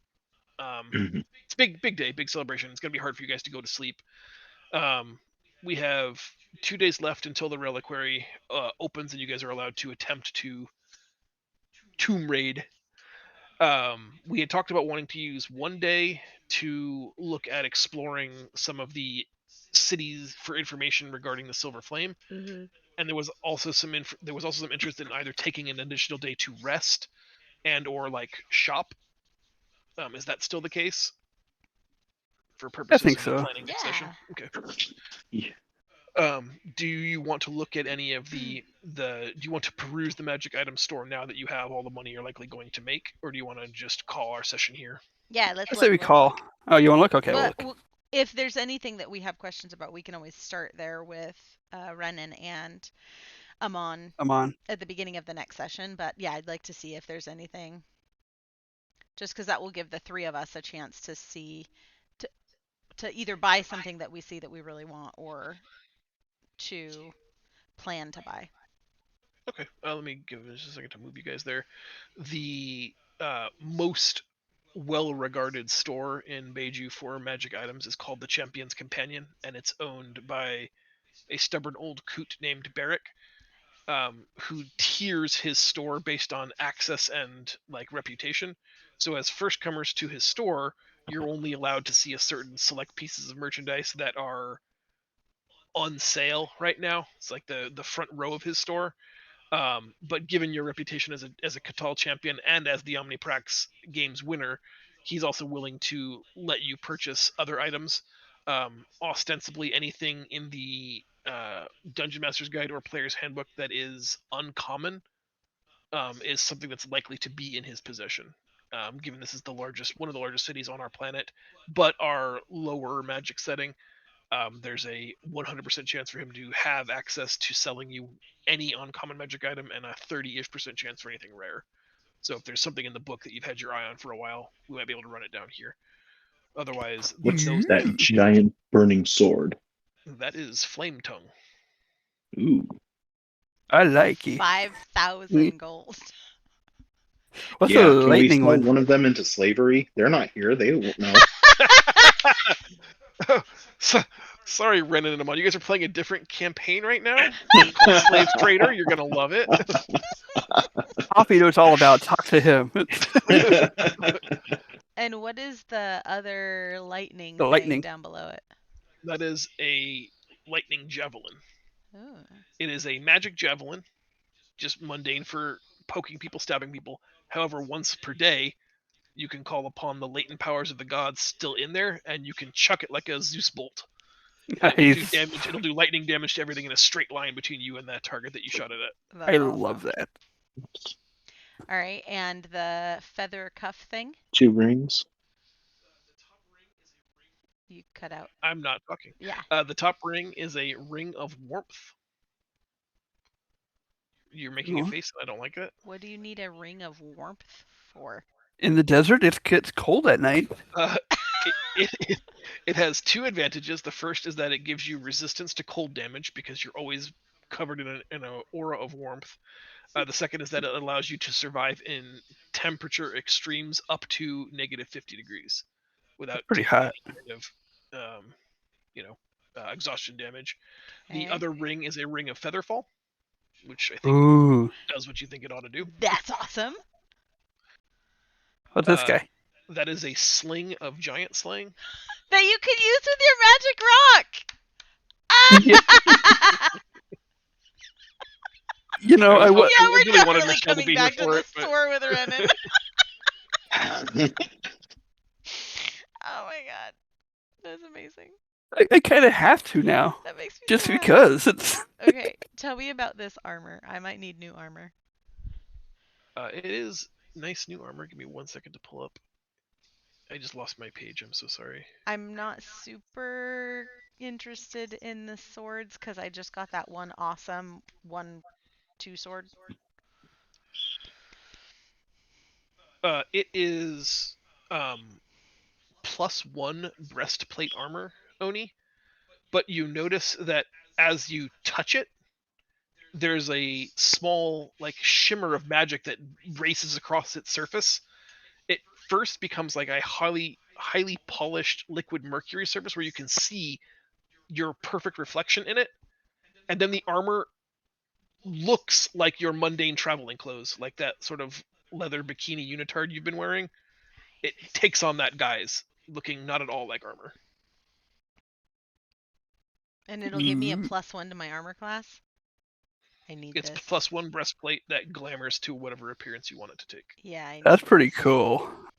It's a big day, big celebration. It's gonna be hard for you guys to go to sleep. We have 2 days left until the reliquary opens, and you guys are allowed to attempt to tomb raid. We had talked about wanting to use 1 day to look at exploring some of the cities for information regarding the Silver Flame, and there was also some interest in either taking an additional day to rest and or like shop. Is that still the case? For purposes think of so. the planning next session. Okay. Yeah. Do you want to look at any of do you want to peruse the magic item store now that you have all the money you're likely going to make, or do you want to just call our session here? Yeah, let's I say we look. call. Oh, you want to look? Okay, we'll But look. if there's anything that we have questions about, we can always start there with Renan and Amon I'm on. at the beginning of the next session. But yeah, I'd like to see if there's anything just because that will give the three of us a chance to see, to either buy something that we see that we really want or to plan to buy. Okay, let me give just a second to move you guys there. The most well-regarded store in Beiju for magic items is called the Champion's Companion, and it's owned by a stubborn old coot named Barrick, who tiers his store based on access and like reputation. So as first-comers to his store, you're only allowed to see a certain select pieces of merchandise that are on sale right now. It's like the front row of his store. But given your reputation as a Catal champion and as the Omniprax Games winner, he's also willing to let you purchase other items. Ostensibly, anything in the Dungeon Master's Guide or Player's Handbook that is uncommon is something that's likely to be in his possession. Given this is one of the largest cities on our planet, but our lower magic setting, there's a 100% chance for him to have access to selling you any uncommon magic item and a 30-ish% chance for anything rare. So if there's something in the book that you've had your eye on for a while, we might be able to run it down here. Otherwise, What's those that giant burning sword? that is Flame Tongue. Ooh. I like it. 5,000 gold. What's Yeah, the can we lightning sell one? one of them into slavery? They're not here. They won't know. Sorry, Renan and Amon. You guys are playing a different campaign right now. It's called Slave Trader. You're gonna love it. Poppy knows all about. Talk to him. And what is the other lightning The thing lightning. down below it? That is a lightning javelin. Ooh. It is a magic javelin, just mundane for poking people, stabbing people. However, once per day, you can call upon the latent powers of the gods still in there, and you can chuck it like a Zeus bolt. And it will do Nice. damage. It'll do lightning damage to everything in a straight line between you and that target that you shot it at. That's I awesome. love that. All right, and the feather cuff thing 2 rings. you cut out. I'm not talking. Yeah. The top ring is a ring of warmth. You're making a Aw. face. I don't like that. What do you need a ring of warmth for? In the desert, it gets cold at night. It has 2 advantages. The first is that it gives you resistance to cold damage because you're always covered in an aura of warmth. The second is that it allows you to survive in temperature extremes up to negative 50 degrees without Pretty taking hot. any kind of, exhaustion damage. The Okay. other ring is a ring of Featherfall, which I think Ooh. does what you think it ought to do. That's awesome. What's this guy? That is a sling of giant slaying. That you can use with your magic rock. You know, I I was- Yeah, I we're really wanted definitely Michelle to coming be here back to for the it, but- store with Renan. Oh my god, that's amazing. I kind of have to now, That makes me just sad. because it's. Okay, tell me about this armor. I might need new armor. It is nice new armor. Give me 1 second to pull up. I just lost my page. I'm so sorry. I'm not super interested in the swords because I just got that one awesome 1/2 sword. It is +1 breastplate armor, Oni. But you notice that as you touch it, there's a small like shimmer of magic that races across its surface. It first becomes like a highly polished liquid mercury surface where you can see your perfect reflection in it, and then the armor looks like your mundane traveling clothes, like that sort of leather bikini unitard you've been wearing. It takes on that guise, looking not at all like armor. And it'll give me a Mhm. +1 to my armor class. I need It's this. +1 breastplate that glamours to whatever appearance you want it to take. Yeah, I need That's pretty this. cool.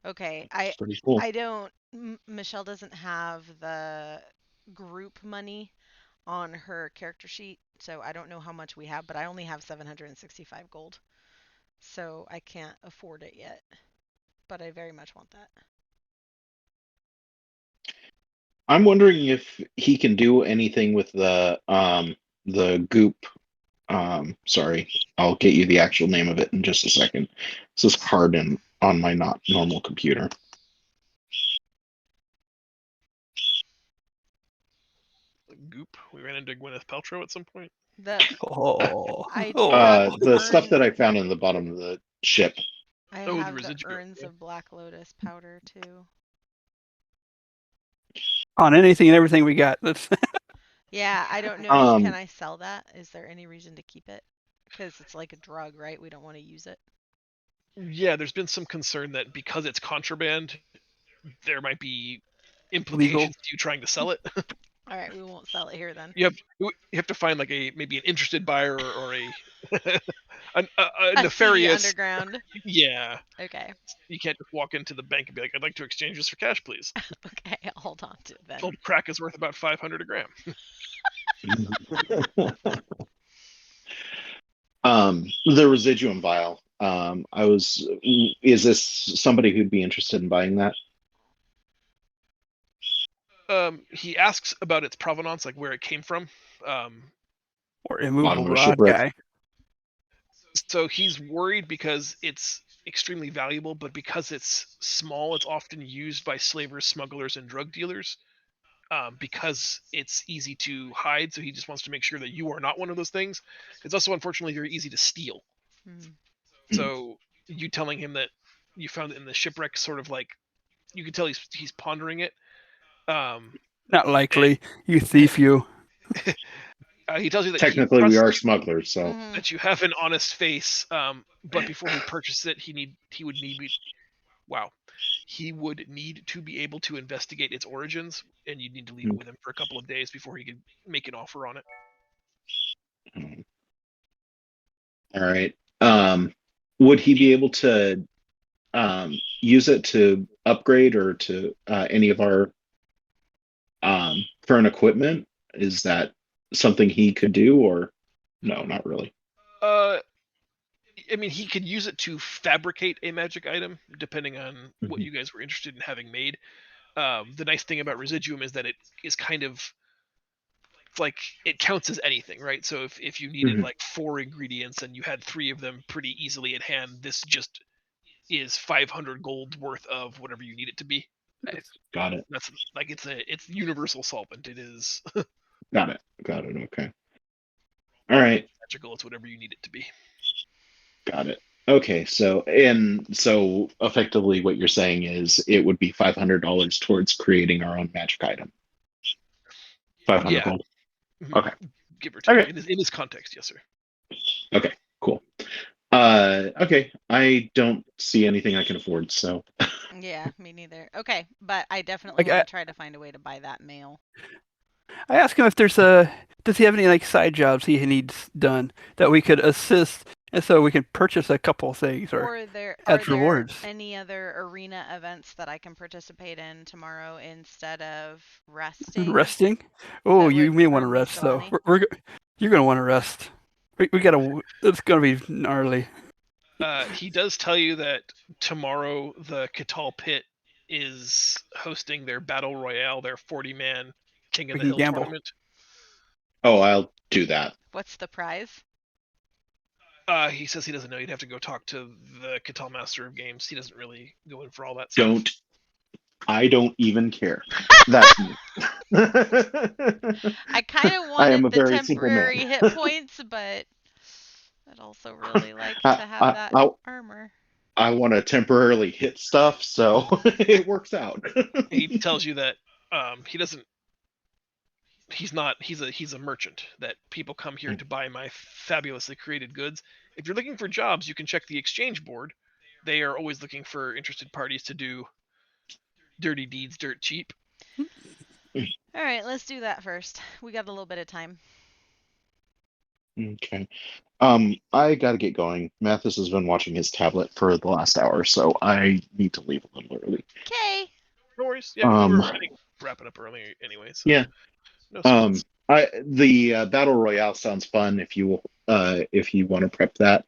Okay, Pretty cool. I don't. Michelle doesn't have the group money on her character sheet, so I don't know how much we have, but I only have 765 gold. So I can't afford it yet. But I very much want that. I'm wondering if he can do anything with the goop. Sorry, I'll get you the actual name of it in just a second. This is Harden on my not normal computer. Goop. We ran into Gwyneth Paltrow at some point. The Oh. I do Oh. have The stuff urn- that I found in the bottom of the ship. I Oh, the have the residual, urns yeah. of Black Lotus powder too. On anything and everything we got. That's Yeah, I don't know. Can I sell that? Is there any reason to keep it? Because it's like a drug, right? We don't want to use it. Yeah, there's been some concern that because it's contraband, there might be implications Legal. to you trying to sell it. All right, we won't sell it here then. you have to find like maybe an interested buyer or a a A seedy nefarious. underground. Yeah, Okay. you can't just walk into the bank and be like, "I'd like to exchange this for cash, please." Okay, I'll hold on to it then. Told crack is worth about 500 a gram. The residuum vial. Is this somebody who'd be interested in buying that? He asks about its provenance, like where it came from. or immovable Bottom of a rod shipwreck. guy. So he's worried because it's extremely valuable, but because it's small, it's often used by slavers, smugglers, and drug dealers. Because it's easy to hide, so he just wants to make sure that you are not one of those things. It's also unfortunately very easy to steal. Hmm. So you telling him that you found it in the shipwreck, sort of like you can tell he's pondering it. Not likely. You thief, you. He tells you that Technically, he we are trusts smugglers, so Mhm. that you have an honest face. But before he purchases it, he would need to be able to investigate its origins, and you'd need to leave it with him for a couple of days before he could make an offer on it. all right. Would he be able to use it to upgrade or to any of our current equipment? Is that something he could do, or no, not really? I mean, he could use it to fabricate a magic item, depending on what Mhm. you guys were interested in having made. The nice thing about Residuum is that it is kind of like it counts as anything, right? So if you needed Mhm. like 4 ingredients and you had 3 of them pretty easily at hand, this just is 500 gold worth of whatever you need it to be. Nice. Got it. That's like it's universal solvent. It is Got it. Got it. Okay. All right. magical. It's whatever you need it to be. Got it. Okay. So effectively, what you're saying is it would be $500 towards creating our own magic item. 500 Yeah. gold. Mhm. Okay. Give or take. Okay. In this context, yes, sir. Okay. Cool. Okay. I don't see anything I can afford, so Yeah, me neither. Okay, but I definitely Like, want I- to try to find a way to buy that mail. I asked him if does he have any like side jobs he needs done that we could assist, and so we can purchase a couple things or Or are there rewards. any other arena events that I can participate in tomorrow instead of resting? resting. Oh, That you would may want to earn me rest some though. money? You're gonna want to rest. We gotta. It's gonna be gnarly. He does tell you that tomorrow the Catal Pit is hosting their battle royale, their 40-man King of We the can Hill gamble. tournament. oh, I'll do that. What's the prize? He says he doesn't know. You'd have to go talk to the Catal Master of Games. He doesn't really go in for all that stuff. Don't. I don't even care. That's me. I kind of I am wanted a the very simple man. temporary hit points, but I'd also really like to have that armor. I want to temporarily hit stuff, so it works out. He tells you that he doesn't. He's not. He's a merchant. That people come here to buy my fabulously created goods. If you're looking for jobs, you can check the exchange board. They are always looking for interested parties to do dirty deeds dirt cheap. All right, let's do that first. We got a little bit of time. Okay. I gotta get going. Mathis has been watching his tablet for the last hour, so I need to leave a little early. Okay. No worries. Yeah, we were wrapping up early anyway. So Yeah. No sweats. The battle royale sounds fun if you want to prep that.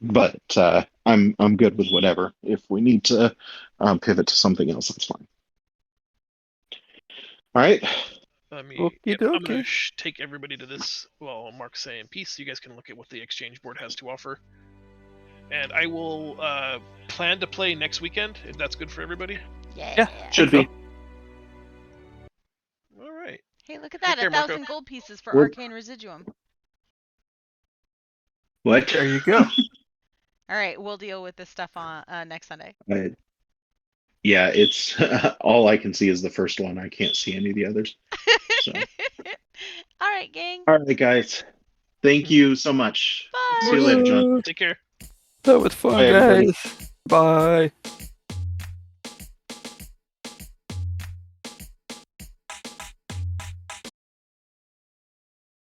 But I'm good with whatever. If we need to pivot to something else, that's fine. All right. I mean, Okie yep, I'm gonna dokie. take everybody to this. Well, Mark's saying peace. So you guys can look at what the exchange board has to offer. and I will plan to play next weekend if that's good for everybody. Yeah. Should be. All right. Hey, look at Take that! care, Marco. 1,000 gold pieces for Well- Arcane Residuum. What? There you go. All right, we'll deal with this stuff on next Sunday. Yeah, it's all I can see is the first one. I can't see any of the others. So. All right, gang. All right, guys. Thank you so much. Bye. See you later, John. Take care. That was fun, Bye, everybody. guys. Bye.